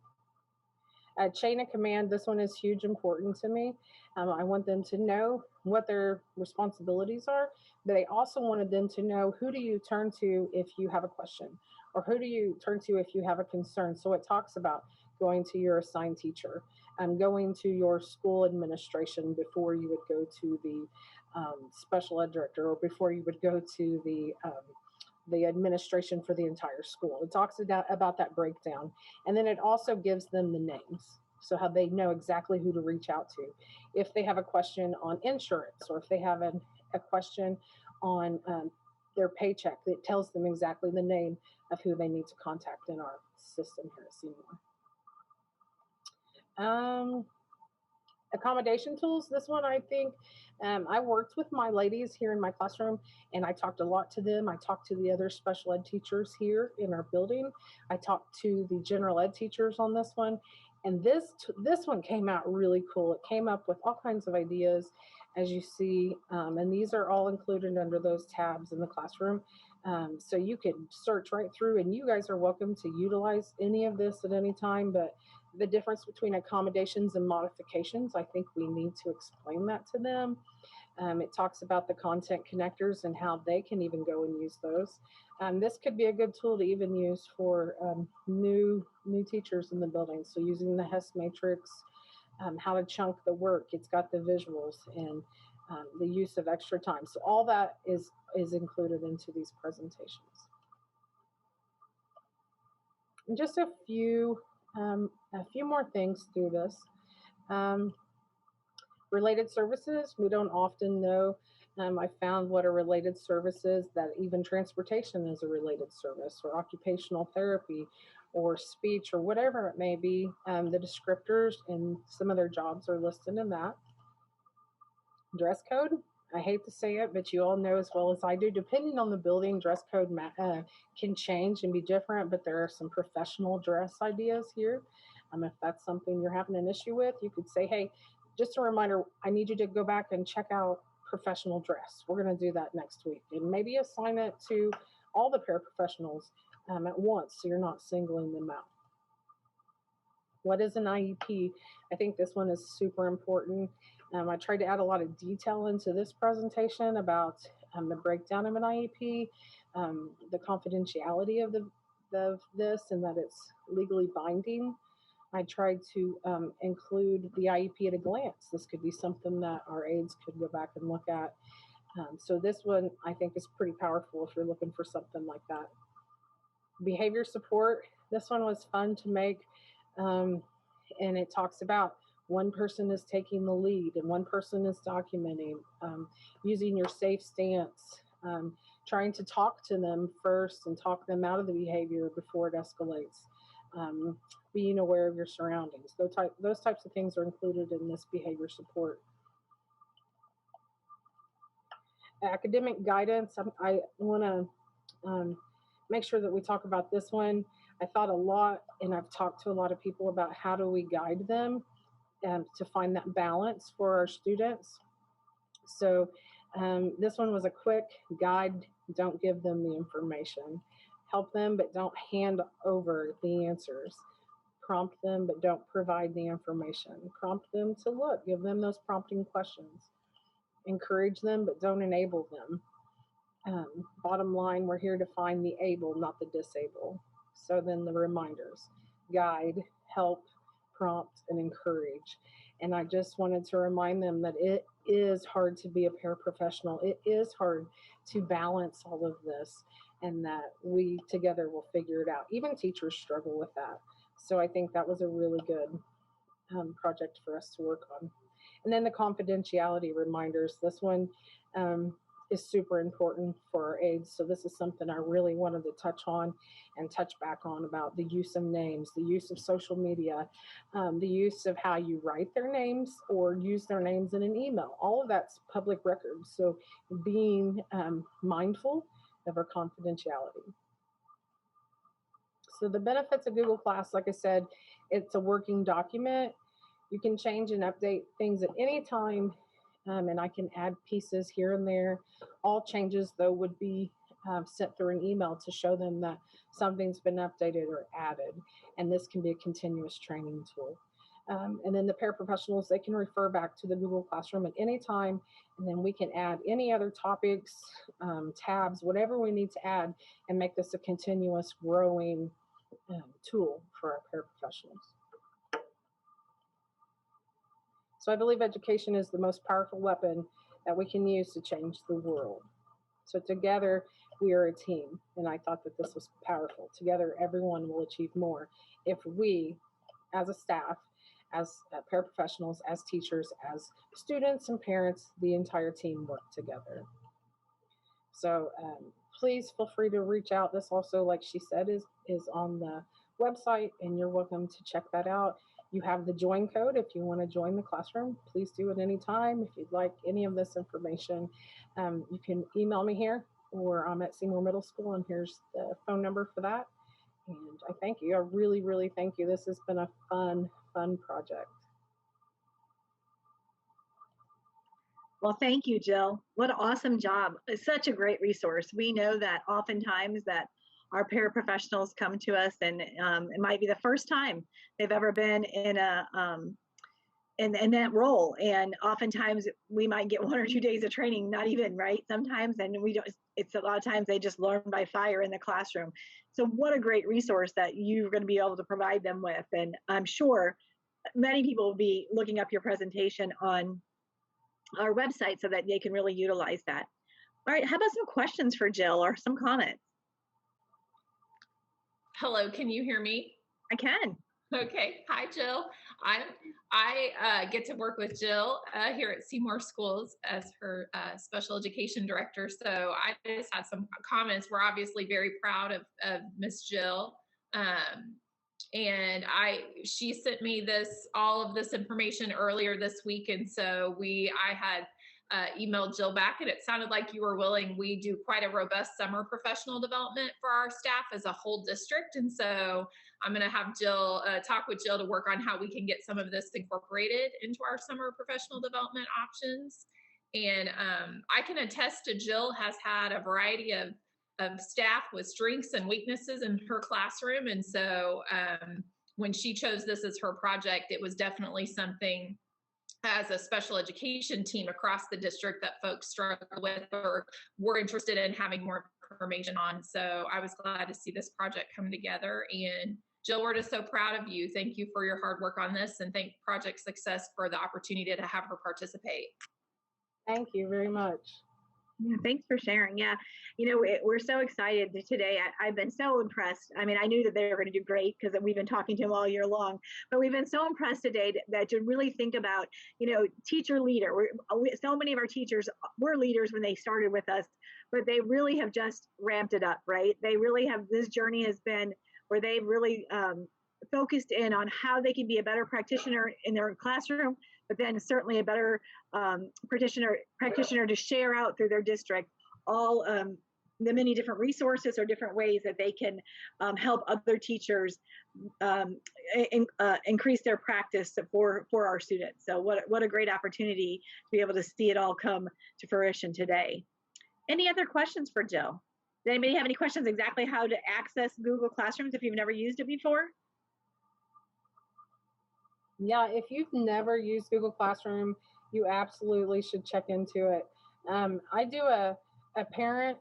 S5: Chain of command, this one is huge important to me. I want them to know what their responsibilities are, but I also wanted them to know who do you turn to if you have a question, or who do you turn to if you have a concern. So it talks about going to your assigned teacher, going to your school administration before you would go to the special ed director, or before you would go to the administration for the entire school. It talks about that breakdown. And then it also gives them the names, so how they know exactly who to reach out to. If they have a question on insurance, or if they have a question on their paycheck, it tells them exactly the name of who they need to contact in our system here at Seymour. Accommodation tools, this one I think, I worked with my ladies here in my classroom, and I talked a lot to them. I talked to the other special ed teachers here in our building. I talked to the general ed teachers on this one, and this one came out really cool. It came up with all kinds of ideas, as you see, and these are all included under those tabs in the classroom. So you could search right through, and you guys are welcome to utilize any of this at any time. But the difference between accommodations and modifications, I think we need to explain that to them. It talks about the content connectors and how they can even go and use those. This could be a good tool to even use for new teachers in the building. So using the HES matrix, how to chunk the work. It's got the visuals and the use of extra time. So all that is included into these presentations. And just a few more things through this. Related services, we don't often know. I found what a related service is, that even transportation is a related service, or occupational therapy, or speech, or whatever it may be. The descriptors and some of their jobs are listed in that. Dress code, I hate to say it, but you all know as well as I do, depending on the building, dress code can change and be different, but there are some professional dress ideas here. If that's something you're having an issue with, you could say, hey, just a reminder, I need you to go back and check out professional dress. We're going to do that next week. And maybe assign it to all the paraprofessionals at once, so you're not singling them out. What is an IEP? I think this one is super important. I tried to add a lot of detail into this presentation about the breakdown of an IEP, the confidentiality of this, and that it's legally binding. I tried to include the IEP at a glance. This could be something that our aides could go back and look at. So this one, I think, is pretty powerful if you're looking for something like that. Behavior support. This one was fun to make. And it talks about one person is taking the lead and one person is documenting, using your safe stance, trying to talk to them first and talk them out of the behavior before it escalates, being aware of your surroundings. Those types of things are included in this behavior support. Academic guidance, I want to make sure that we talk about this one. I thought a lot, and I've talked to a lot of people about how do we guide them to find that balance for our students. So this one was a quick guide. Don't give them the information. Help them, but don't hand over the answers. Prompt them, but don't provide the information. Prompt them to look. Give them those prompting questions. Encourage them, but don't enable them. Bottom line, we're here to find the able, not the disabled. So then the reminders: guide, help, prompt, and encourage. And I just wanted to remind them that it is hard to be a paraprofessional. It is hard to balance all of this, and that we together will figure it out. Even teachers struggle with that. So I think that was a really good project for us to work on. And then the confidentiality reminders. This one is super important for our aides. So this is something I really wanted to touch on and touch back on, about the use of names, the use of social media, the use of how you write their names or use their names in an email. All of that's public record. So being mindful of our confidentiality. So the benefits of Google Class, like I said, it's a working document. You can change and update things at any time, and I can add pieces here and there. All changes, though, would be sent through an email to show them that something's been updated or added, and this can be a continuous training tool. And then the paraprofessionals, they can refer back to the Google Classroom at any time, and then we can add any other topics, tabs, whatever we need to add, and make this a continuous growing tool for our paraprofessionals. So I believe education is the most powerful weapon that we can use to change the world. So together we are a team, and I thought that this was powerful. Together everyone will achieve more if we, as a staff, as paraprofessionals, as teachers, as students and parents, the entire team work together. So please feel free to reach out. This also, like she said, is on the website, and you're welcome to check that out. You have the join code if you want to join the classroom. Please do it anytime. If you'd like any of this information, you can email me here, or I'm at Seymour Middle School, and here's the phone number for that. And I thank you. I really, really thank you. This has been a fun project.
S1: Well, thank you, Jill. What an awesome job. It's such a great resource. We know that oftentimes that our paraprofessionals come to us and it might be the first time they've ever been in in that role. And oftentimes we might get 1 or 2 days of training, not even, right? Sometimes, and we don't, it's a lot of times they just learn by fire in the classroom. So what a great resource that you're going to be able to provide them with. And I'm sure many people will be looking up your presentation on our website so that they can really utilize that. All right, how about some questions for Jill or some comments?
S6: Hello, can you hear me?
S1: I can.
S6: Okay. Hi, Jill. I get to work with Jill here at Seymour Schools as her special education director. So I just had some comments. We're obviously very proud of Miss Jill. And she sent me all of this information earlier this week. And so I had emailed Jill back, and it sounded like you were willing. We do quite a robust summer professional development for our staff as a whole district. And so I'm going to have Jill talk with Jill to work on how we can get some of this incorporated into our summer professional development options. And I can attest to Jill has had a variety of staff with strengths and weaknesses in her classroom. And so when she chose this as her project, it was definitely something as a special education team across the district that folks struggle with or were interested in having more information on. So I was glad to see this project come together. And Jill, we're just so proud of you. Thank you for your hard work on this, and thank Project Success for the opportunity to have her participate.
S5: Thank you very much.
S1: Yeah, thanks for sharing. Yeah, you know, we're so excited today. I've been so impressed. I mean, I knew that they were going to do great because we've been talking to them all year long, but we've been so impressed today that to really think about, you know, teacher leader. So many of our teachers were leaders when they started with us, but they really have just ramped it up, right? They really have, this journey has been where they've really focused in on how they can be a better practitioner in their classroom, but then certainly a better practitioner to share out through their district all the many different resources or different ways that they can help other teachers increase their practice for our students. So what a great opportunity to be able to see it all come to fruition today. Any other questions for Jill? Does anybody have any questions exactly how to access Google Classrooms if you've never used it before?
S5: Yeah, if you've never used Google Classroom, you absolutely should check into it. I do a parent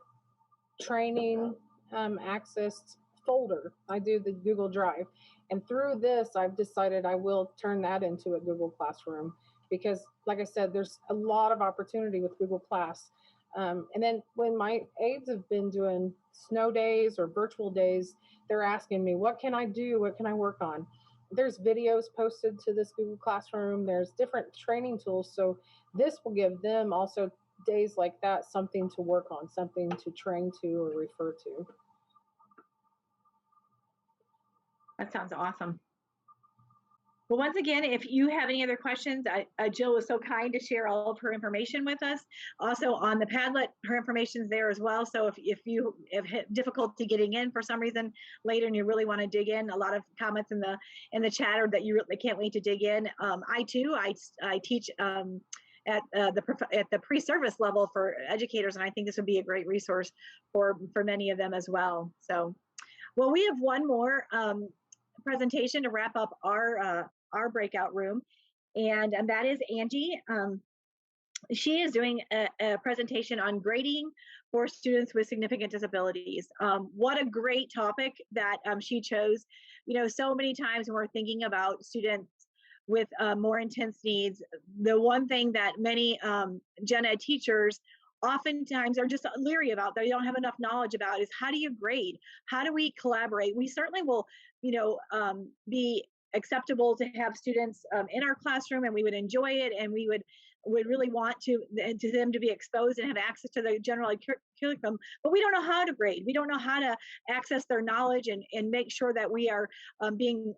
S5: training access folder. I do the Google Drive. And through this, I've decided I will turn that into a Google Classroom because, like I said, there's a lot of opportunity with Google Class. And then when my aides have been doing snow days or virtual days, they're asking me, what can I do? What can I work on? There's videos posted to this Google Classroom. There's different training tools. So this will give them also days like that something to work on, something to train to or refer to.
S1: That sounds awesome. Well, once again, if you have any other questions, Jill was so kind to share all of her information with us. Also on the Padlet, her information is there as well. So if you have had difficulty getting in for some reason later and you really want to dig in, a lot of comments in the chat are that you really can't wait to dig in. I teach at the pre-service level for educators, and I think this would be a great resource for many of them as well. So, well, we have one more presentation to wrap up our breakout room, and that is Angie. She is doing a presentation on grading for students with significant disabilities. What a great topic that she chose. You know, so many times when we're thinking about students with more intense needs, the one thing that many gen ed teachers oftentimes are just leery about, that they don't have enough knowledge about, is how do you grade? How do we collaborate? We certainly will, you know, be acceptable to have students in our classroom, and we would enjoy it, and we would really want them to be exposed and have access to the general curriculum, but we don't know how to grade. We don't know how to access their knowledge and make sure that we are being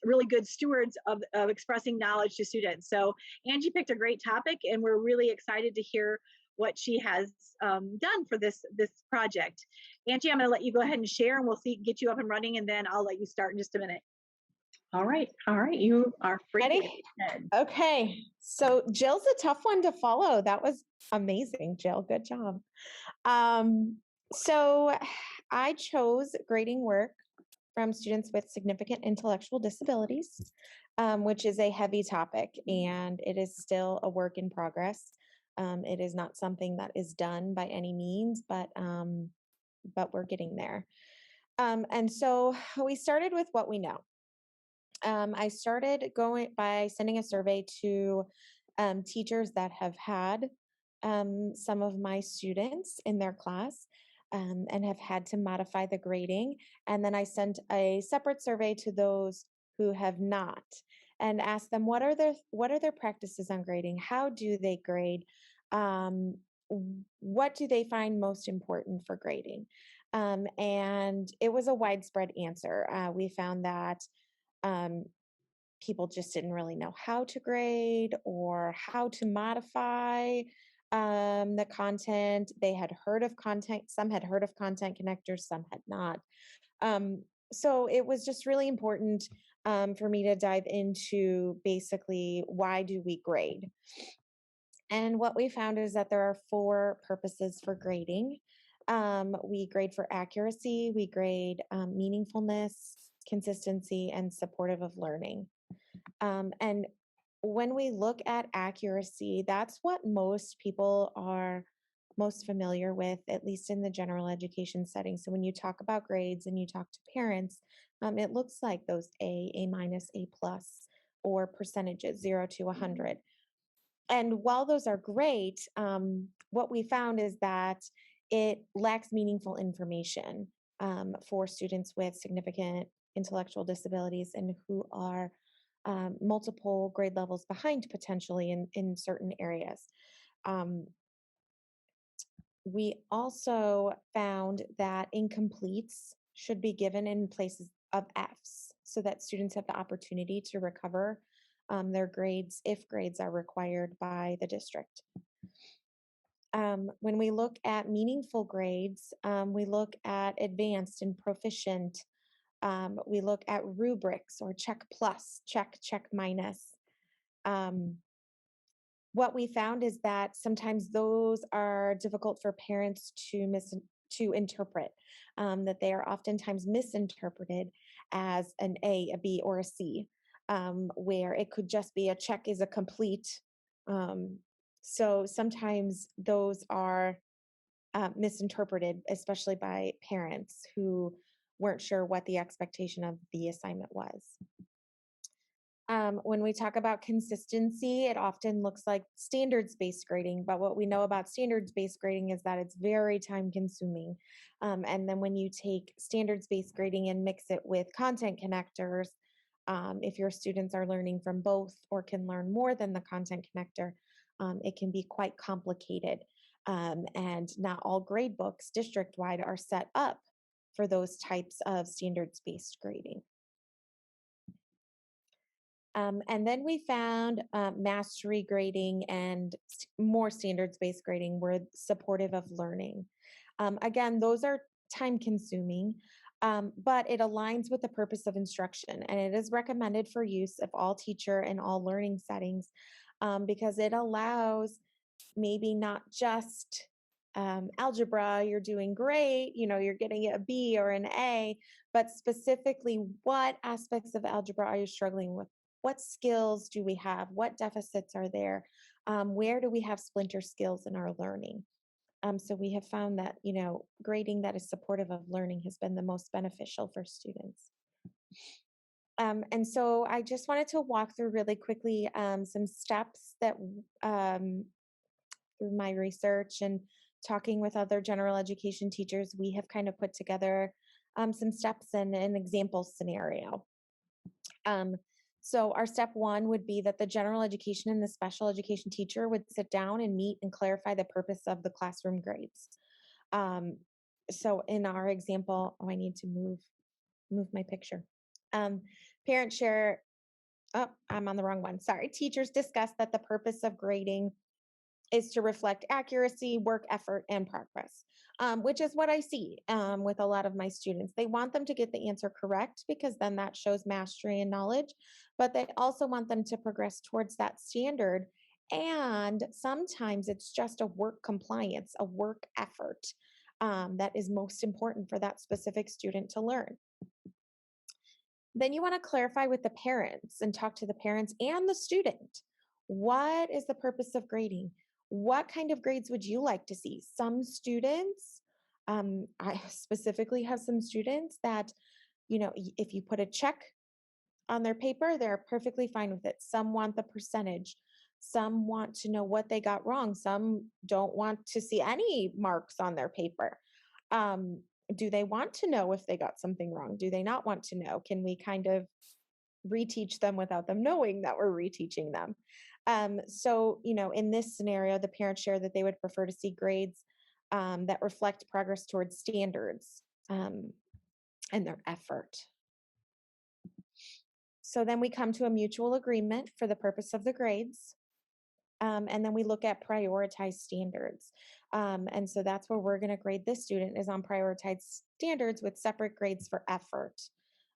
S1: really good stewards of expressing knowledge to students. So Angie picked a great topic, and we're really excited to hear what she has done for this project. Angie, I'm going to let you go ahead and share, and we'll get you up and running, and then I'll let you start in just a minute. All right. All right. You are free to
S7: Ready?
S1: go ahead.
S7: Okay. So Jill's a tough one to follow. That was amazing, Jill. Good job. Um, so I chose grading work from students with significant intellectual disabilities, which is a heavy topic and it is still a work in progress. It is not something that is done by any means, but we're getting there. And so we started with what we know. I started going by sending a survey to teachers that have had some of my students in their class and have had to modify the grading. And then I sent a separate survey to those who have not and asked them what are their practices on grading? How do they grade? Um, what do they find most important for grading? And it was a widespread answer. We found that um, people just didn't really know how to grade or how to modify the content. They had heard of content, some had heard of content connectors, some had not. So it was just really important for me to dive into basically why do we grade? And what we found is that there are 4 purposes for grading. We grade for accuracy, we grade meaningfulness, consistency, and supportive of learning. And when we look at accuracy, that's what most people are most familiar with, at least in the general education setting. So when you talk about grades and you talk to parents, it looks like those A minus, A plus, or percentages 0 to 100. And while those are great, what we found is that it lacks meaningful information for students with significant intellectual disabilities and who are multiple grade levels behind potentially in certain areas. Um, we also found that incompletes should be given in places of Fs so that students have the opportunity to recover their grades if grades are required by the district. When we look at meaningful grades, we look at advanced and proficient. We look at rubrics or check plus, check minus. Um, what we found is that sometimes those are difficult for parents to interpret, that they are oftentimes misinterpreted as an A, a B, or a C, where it could just be a check is a complete. Um, so sometimes those are misinterpreted, especially by parents who weren't sure what the expectation of the assignment was. When we talk about consistency, it often looks like standards-based grading, but what we know about standards-based grading is that it's very time-consuming. And then when you take standards-based grading and mix it with content connectors, if your students are learning from both or can learn more than the content connector, it can be quite complicated. And not all grade books district-wide are set up for those types of standards-based grading. And then we found mastery grading and more standards-based grading were supportive of learning. Again, those are time consuming, but it aligns with the purpose of instruction and it is recommended for use of all teacher and all learning settings because it allows maybe not just algebra, you're doing great, you're getting a B or an A, but specifically what aspects of algebra are you struggling with? What skills do we have? What deficits are there? Where do we have splinter skills in our learning? So we have found that, grading that is supportive of learning has been the most beneficial for students. And so I just wanted to walk through really quickly some steps that through my research and talking with other general education teachers, we have kind of put together some steps and an example scenario. So our step 1 would be that the general education and the special education teacher would sit down and meet and clarify the purpose of the classroom grades. So in our example, I need to move my picture. Parents share, I'm on the wrong one. Sorry. Teachers discuss that the purpose of grading is to reflect accuracy, work effort, and progress, which is what I see with a lot of my students. They want them to get the answer correct because then that shows mastery and knowledge, but they also want them to progress towards that standard. And sometimes it's just a work compliance, a work effort that is most important for that specific student to learn. Then you want to clarify with the parents and talk to the parents and the student. What is the purpose of grading? What kind of grades would you like to see? Some students, I specifically have some students that, if you put a check on their paper, they're perfectly fine with it. Some want the percentage. Some want to know what they got wrong. Some don't want to see any marks on their paper. Um, do they want to know if they got something wrong? Do they not want to know? Can we kind of reteach them without them knowing that we're reteaching them? So, in this scenario, the parents share that they would prefer to see grades that reflect progress towards standards and their effort. So then we come to a mutual agreement for the purpose of the grades. And then we look at prioritized standards. And so that's where we're going to grade this student is on prioritized standards with separate grades for effort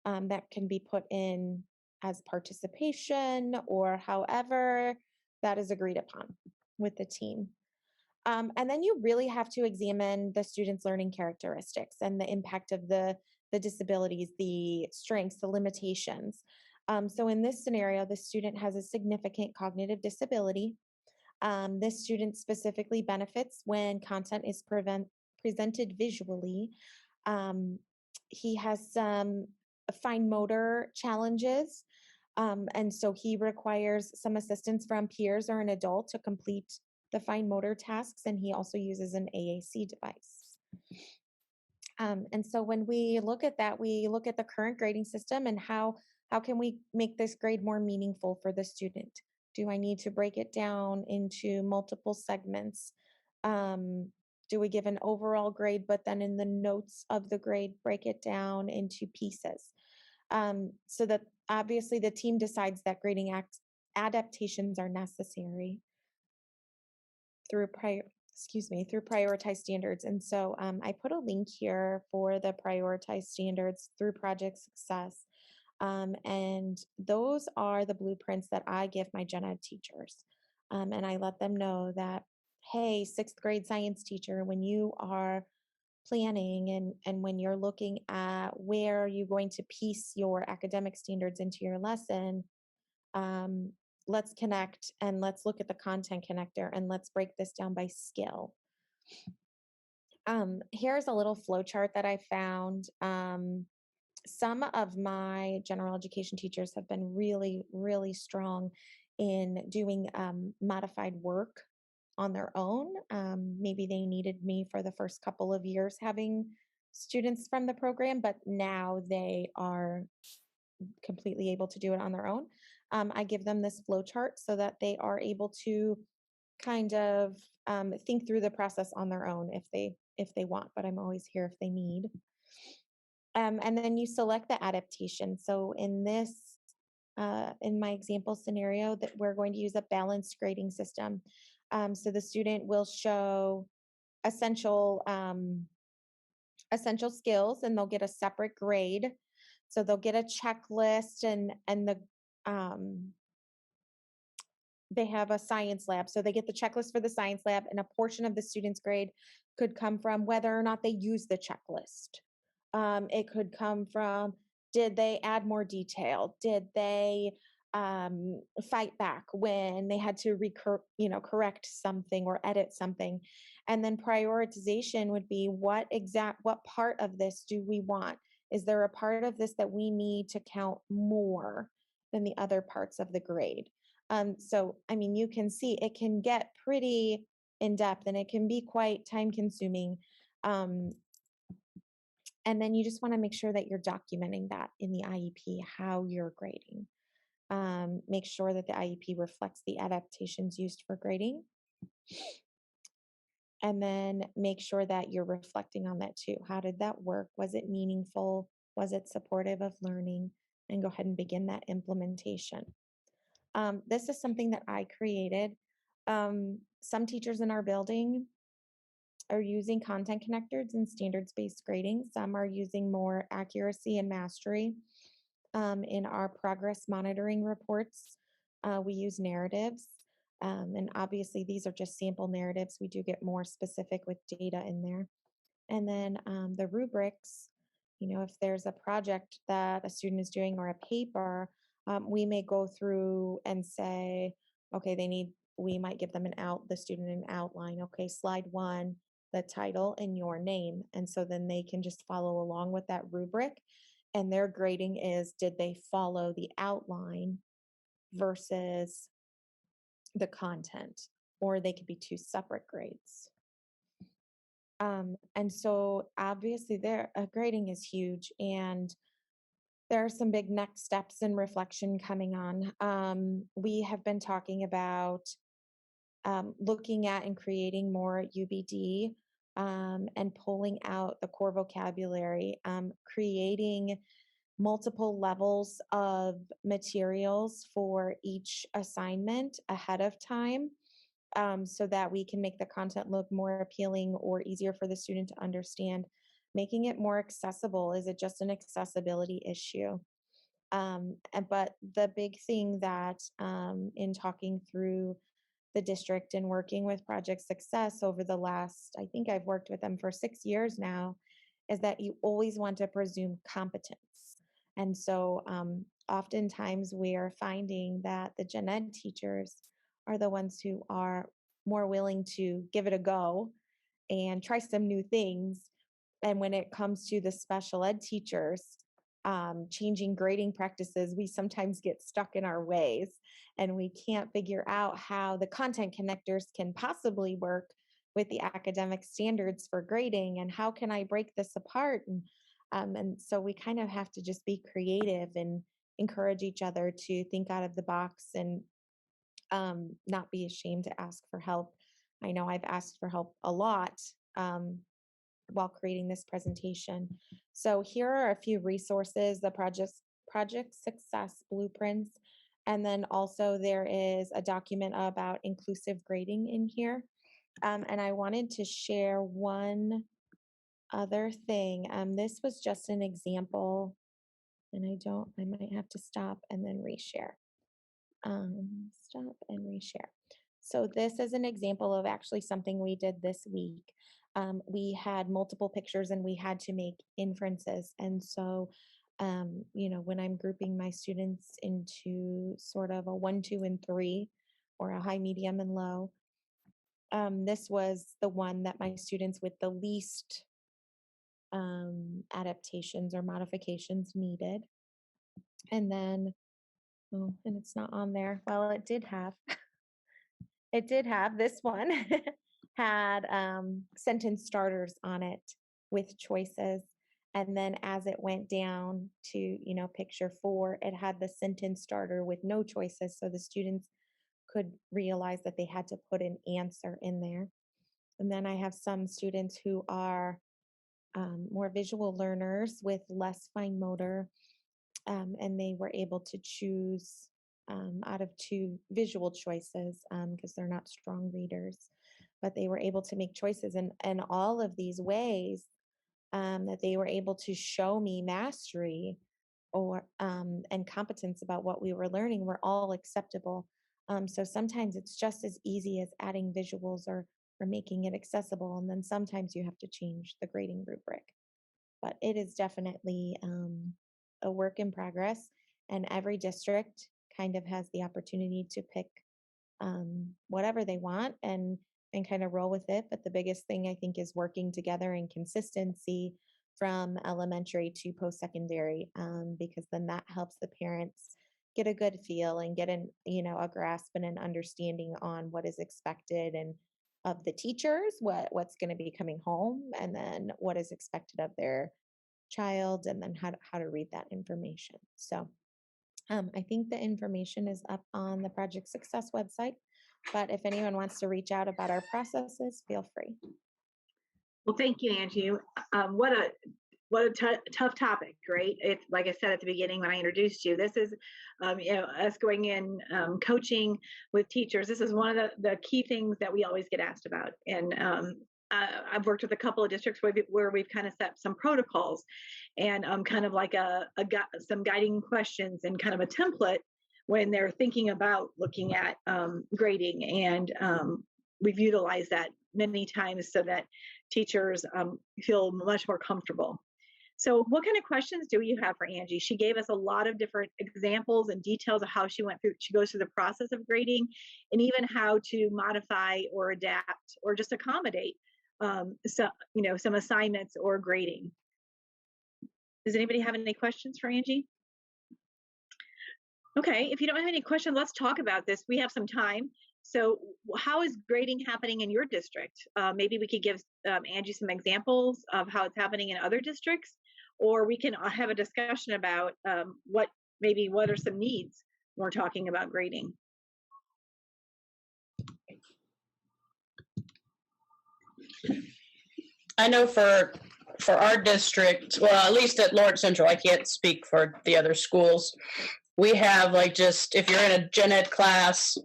S7: that can be put in as participation or however that is agreed upon with the team. And then you really have to examine the student's learning characteristics and the impact of the disabilities, the strengths, the limitations. So in this scenario, the student has a significant cognitive disability. This student specifically benefits when content is presented visually. He has some fine motor challenges, and so he requires some assistance from peers or an adult to complete the fine motor tasks, and he also uses an AAC device. And so when we look at that, we look at the current grading system and how can we make this grade more meaningful for the student? Do I need to break it down into multiple segments? Do we give an overall grade, but then in the notes of the grade, break it down into pieces? So that obviously the team decides that grading adaptations are necessary through prioritized standards. And so I put a link here for the prioritized standards through project success. And those are the blueprints that I give my gen ed teachers. And I let them know that, hey, sixth grade science teacher, when you are planning and when you're looking at where are you going to piece your academic standards into your lesson, let's connect and let's look at the content connector and let's break this down by skill. Here's a little flow chart that I found. Some of my general education teachers have been really, really strong in doing modified work on their own. Maybe they needed me for the first couple of years having students from the program, but now they are completely able to do it on their own. I give them this flow chart so that they are able to kind of think through the process on their own if they want, but I'm always here if they need. And then you select the adaptation. So in my example scenario, that we're going to use a balanced grading system. So the student will show essential skills, and they'll get a separate grade. So they'll get a checklist, and they have a science lab. So they get the checklist for the science lab, and a portion of the student's grade could come from whether or not they use the checklist. It could come from, did they add more detail? Did they fight back when they had to correct something or edit something? And then prioritization would be what part of this do we want? Is there a part of this that we need to count more than the other parts of the grade? So, I mean, you can see it can get pretty in depth and it can be quite time consuming. And then you just want to make sure that you're documenting that in the IEP, how you're grading. Make sure that the IEP reflects the adaptations used for grading. And then make sure that you're reflecting on that too. How did that work? Was it meaningful? Was it supportive of learning? And go ahead and begin that implementation. This is something that I created. Some teachers in our building are using content connectors and standards-based grading. Some are using more accuracy and mastery. In our progress monitoring reports, we use narratives. And obviously, these are just sample narratives. We do get more specific with data in there. And then the rubrics, if there's a project that a student is doing or a paper, we may go through and say, okay, we might give them the student an outline. Okay, slide 1, the title and your name. And so then they can just follow along with that rubric. And their grading is, did they follow the outline versus the content? Or they could be 2 separate grades. And so obviously grading is huge, and there are some big next steps in reflection coming on. We have been talking about looking at and creating more UBD, and pulling out the core vocabulary, creating multiple levels of materials for each assignment ahead of time, so that we can make the content look more appealing or easier for the student to understand. Making it more accessible, is it just an accessibility issue? But the big thing that, in talking through the district and working with Project Success over the last, I think I've worked with them for 6 years now, is that you always want to presume competence. And so oftentimes we are finding that the gen ed teachers are the ones who are more willing to give it a go and try some new things. And when it comes to the special ed teachers, changing grading practices, we sometimes get stuck in our ways and we can't figure out how the content connectors can possibly work with the academic standards for grading, and how can I break this apart? And so we kind of have to just be creative and encourage each other to think out of the box, and not be ashamed to ask for help. I know I've asked for help a lot while creating this presentation. So here are a few resources, the project success blueprints, and then also there is a document about inclusive grading in here. And I wanted to share one other thing. This was just an example, and I might have to stop and then reshare. Stop and reshare. So this is an example of actually something we did this week. We had multiple pictures and we had to make inferences. And so, when I'm grouping my students into sort of a 1, 2, and 3, or a high, medium, and low, this was the one that my students with the least adaptations or modifications needed. And then, oh, and it's not on there. Well, it did have. It did have this one had sentence starters on it with choices. And then as it went down to, picture 4, it had the sentence starter with no choices. So the students could realize that they had to put an answer in there. And then I have some students who are more visual learners with less fine motor, and they were able to choose out of 2 visual choices, because they're not strong readers, but they were able to make choices. And all of these ways that they were able to show me mastery or and competence about what we were learning were all acceptable. So sometimes it's just as easy as adding visuals or making it accessible, and then sometimes you have to change the grading rubric. But it is definitely a work in progress, and every district kind of has the opportunity to pick whatever they want and kind of roll with it. But the biggest thing I think is working together and consistency from elementary to post-secondary, because then that helps the parents get a good feel and get a grasp and an understanding on what is expected, and of the teachers, what's going to be coming home, and then what is expected of their child, and then how to read that information. So I think the information is up on the Project Success website, but if anyone wants to reach out about our processes, feel free.
S1: Well, thank you, Angie. what a tough topic, right? It's like I said at the beginning when I introduced you, this is, us going in, coaching with teachers. This is one of the key things that we always get asked about. And I've worked with a couple of districts where we've kind of set some protocols and kind of like some guiding questions and kind of a template when they're thinking about looking at grading. And we've utilized that many times so that teachers feel much more comfortable. So what kind of questions do you have for Angie? She gave us a lot of different examples and details of how she goes through the process of grading, and even how to modify or adapt or just accommodate some assignments or grading. Does anybody have any questions for Angie? Okay, if you don't have any questions, let's talk about this. We have some time. So how is grading happening in your district? Maybe we could give Angie some examples of how it's happening in other districts, or we can have a discussion about what are some needs when we're talking about grading.
S4: I know for our district, well, at least at Lawrence Central, I can't speak for the other schools. We have just if you're in a gen ed class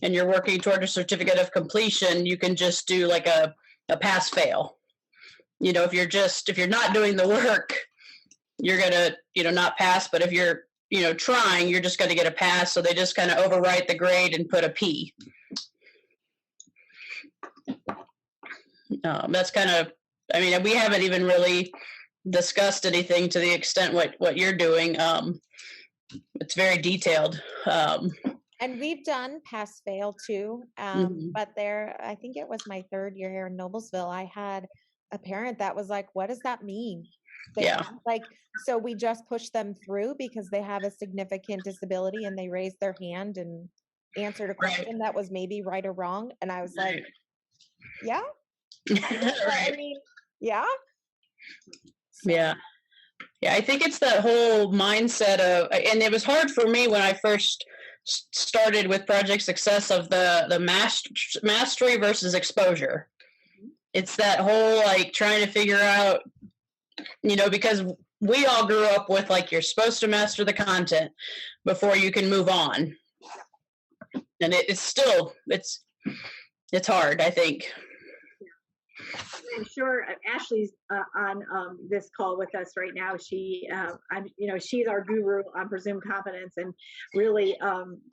S4: and you're working toward a certificate of completion, you can just do like a pass fail. If you're not doing the work, you're gonna not pass. But if you're trying, you're just gonna get a pass. So they just kind of overwrite the grade and put a P. That's kind of, we haven't even really discussed anything to the extent what you're doing. It's very detailed.
S7: And we've done pass fail too. But I think it was my third year here in Noblesville, I had a parent that was like, what does that mean? So we just pushed them through because they have a significant disability, and they raised their hand and answered a question that was maybe right or wrong. And I was like, yeah.
S4: Right.
S7: Yeah.
S4: Yeah. Yeah, I think it's that whole mindset of, and it was hard for me when I first started with Project Success, of the mastery versus exposure. It's that whole trying to figure out, because we all grew up with you're supposed to master the content before you can move on. And it's hard, I think.
S1: I'm sure Ashley's on this call with us right now. She's our guru on presumed competence and really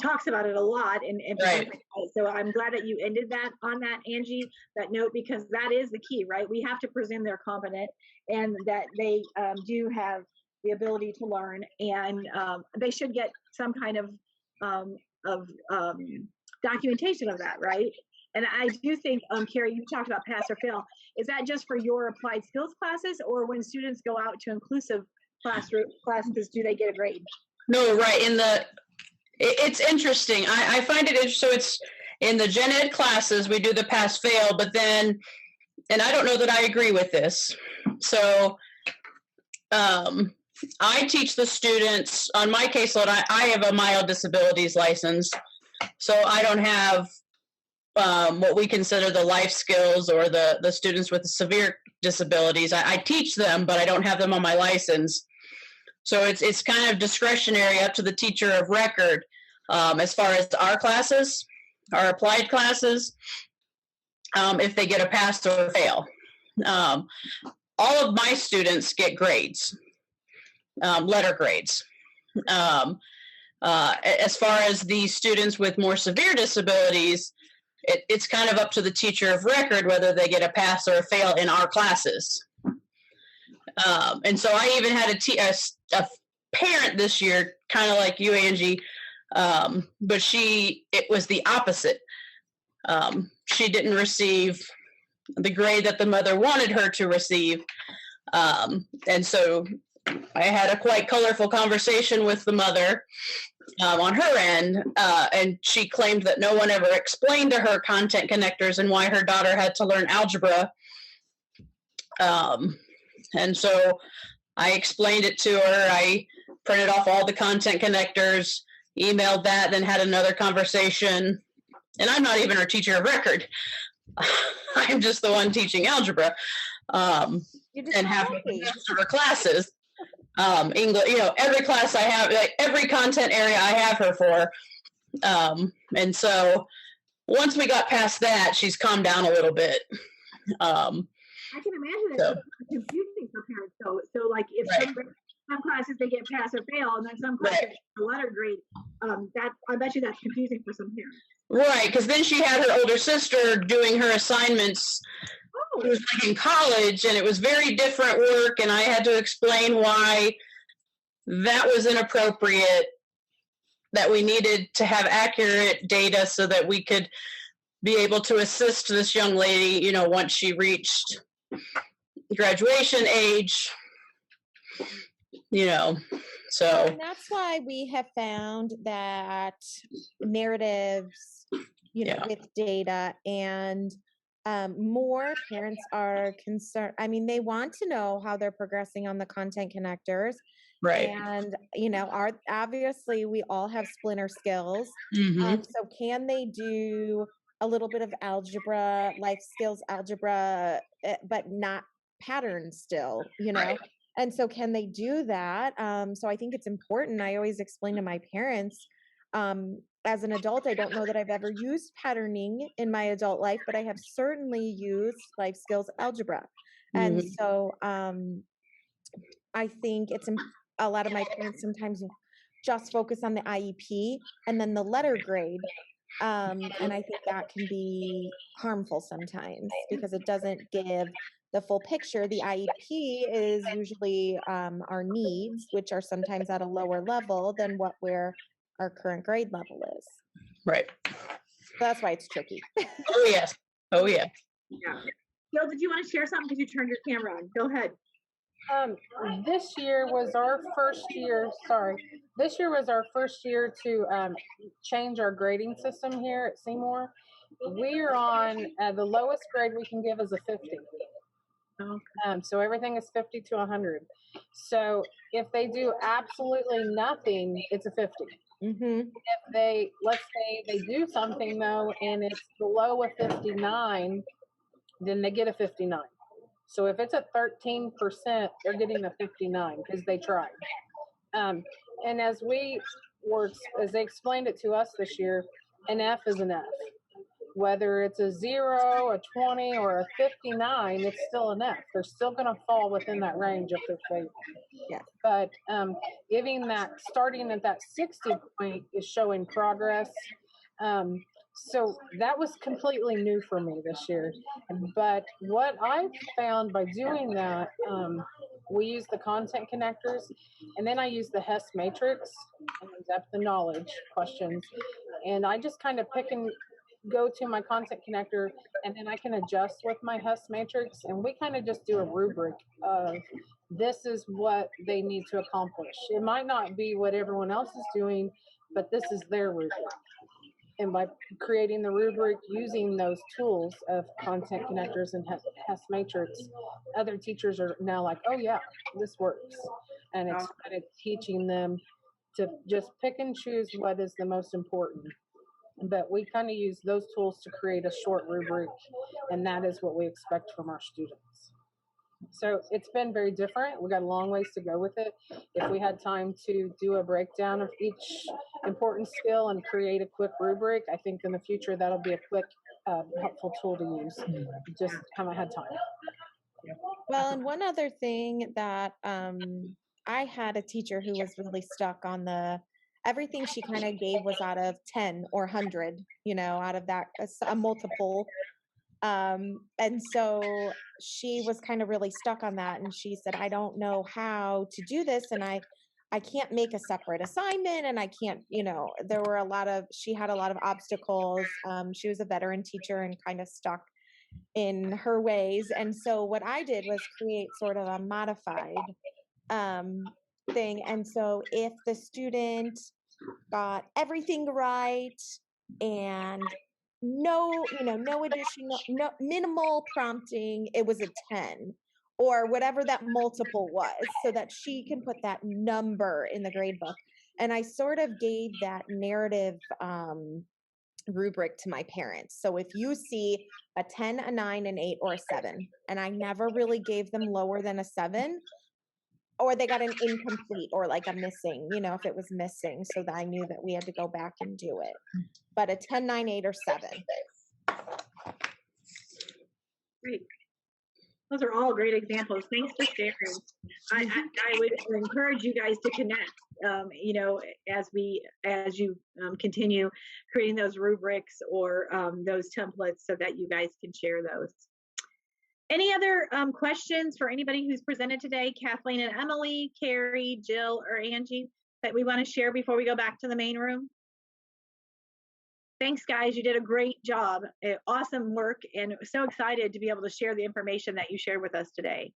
S1: talks about it a lot. And
S4: right.
S1: So I'm glad that you ended that on that, Angie, that note, because that is the key, right? We have to presume they're competent and that they do have the ability to learn, and they should get some kind of documentation of that, right? And I do think, Carrie, you talked about pass or fail. Is that just for your applied skills classes, or when students go out to inclusive classes, do they get a grade?
S4: No, right. It's interesting. I find it interesting. So it's in the gen ed classes, we do the pass fail, but then, and I don't know that I agree with this. So I teach the students on my caseload. I have a mild disabilities license, so I don't have what we consider the life skills or the students with severe disabilities. I teach them, but I don't have them on my license. So it's kind of discretionary up to the teacher of record as far as our classes, our applied classes, if they get a pass or fail. All of my students get grades, letter grades. As far as the students with more severe disabilities, it's kind of up to the teacher of record whether they get a pass or a fail in our classes. And so I even had a parent this year, kind of like you, Angie, but it was the opposite. She didn't receive the grade that the mother wanted her to receive. And so I had a quite colorful conversation with the mother on her end, and she claimed that no one ever explained to her content connectors and why her daughter had to learn algebra. And so I explained it to her. I printed off all the content connectors, emailed that, then had another conversation. And I'm not even her teacher of record. I'm just the one teaching algebra.
S7: You just
S4: and
S7: got
S4: have
S7: lucky.
S4: the best of her classes. English, every class I have, like every content area I have her for. And so once we got past that, she's calmed down a little bit.
S1: I can imagine it's
S4: So.
S1: confusing for parents though. So like if
S4: Right.
S1: some classes they get pass or fail, and then some classes a letter grade, that I bet you that's confusing for some parents.
S4: Right, because then she had her older sister doing her assignments. It was like in college, and it was very different work, and I had to explain why that was inappropriate, that we needed to have accurate data so that we could be able to assist this young lady, once she reached graduation age, so.
S7: And that's why we have found that narratives, with data and more parents are concerned. I mean, they want to know how they're progressing on the content connectors.
S4: Right.
S7: And, obviously we all have splinter skills.
S4: Mm-hmm.
S7: So can they do a little bit of algebra, life skills algebra, but not patterns still,
S4: Right.
S7: And so can they do that? So I think it's important. I always explain to my parents, as an adult, I don't know that I've ever used patterning in my adult life, but I have certainly used life skills algebra. And
S4: Mhm.
S7: so I think a lot of my parents sometimes just focus on the IEP and then the letter grade. And I think that can be harmful sometimes because it doesn't give the full picture. The IEP is usually our needs, which are sometimes at a lower level than where our current grade level is.
S4: Right.
S7: So that's why it's tricky.
S4: Oh, yes. Oh, yeah.
S1: Yeah. Jill, did you want to share something because you turned your camera on? Go ahead.
S5: This year was our first year. This year was our first year to change our grading system here at Seymour. We are on the lowest grade we can give is a 50.
S1: Okay.
S5: So everything is 50 to 100. So if they do absolutely nothing, it's a 50.
S7: Mm-hmm.
S5: If let's say they do something though, and it's below a 59, then they get a 59. So if it's at 13%, they're getting a 59 because they tried. And as they explained it to us this year, an F is an F. Whether it's a 0, a 20, or a 59, it's still an F. They're still going to fall within that range if they're favored.
S7: Yeah.
S5: But starting at that 60 point is showing progress. So that was completely new for me this year. But what I found by doing that, we use the content connectors, and then I use the HES matrix and depth of knowledge questions. And I just kind of pick and go to my content connector, and then I can adjust with my HES matrix, and we kind of just do a rubric of this is what they need to accomplish. It might not be what everyone else is doing, but this is their rubric. And by creating the rubric using those tools of content connectors and HES matrix, other teachers are now like, oh yeah, this works. And it's kind of teaching them to just pick and choose what is the most important. But we kind of use those tools to create a short rubric, and that is what we expect from our students. So it's been very different. We got a long ways to go with it. If we had time to do a breakdown of each important skill and create a quick rubric, I think in the future that'll be a quick, helpful tool to use. Just haven't had time.
S7: Well, and one other thing that I had a teacher who was really stuck on everything she kind of gave was out of 10 or 100, out of that, a multiple. And so she was kind of really stuck on that. And she said, I don't know how to do this. And I can't make a separate assignment, and I can't, she had a lot of obstacles. She was a veteran teacher and kind of stuck in her ways. And so what I did was create sort of a modified thing. And so if the student got everything right and no additional, no minimal prompting, it was a 10 or whatever that multiple was, so that she can put that number in the grade book. And I sort of gave that narrative rubric to my parents. So if you see a 10, a 9, an 8, or a 7, and I never really gave them lower than a 7, or they got an incomplete or like a missing, if it was missing, so that I knew that we had to go back and do it. But a 10, 9, 8, or 7.
S1: Great. Those are all great examples. Thanks for sharing. I would encourage you guys to connect, as you continue creating those rubrics or those templates so that you guys can share those. Any other questions for anybody who's presented today? Kathleen and Emily, Carrie, Jill, or Angie that we want to share before we go back to the main room? Thanks, guys. You did a great job. Awesome work, and so excited to be able to share the information that you shared with us today.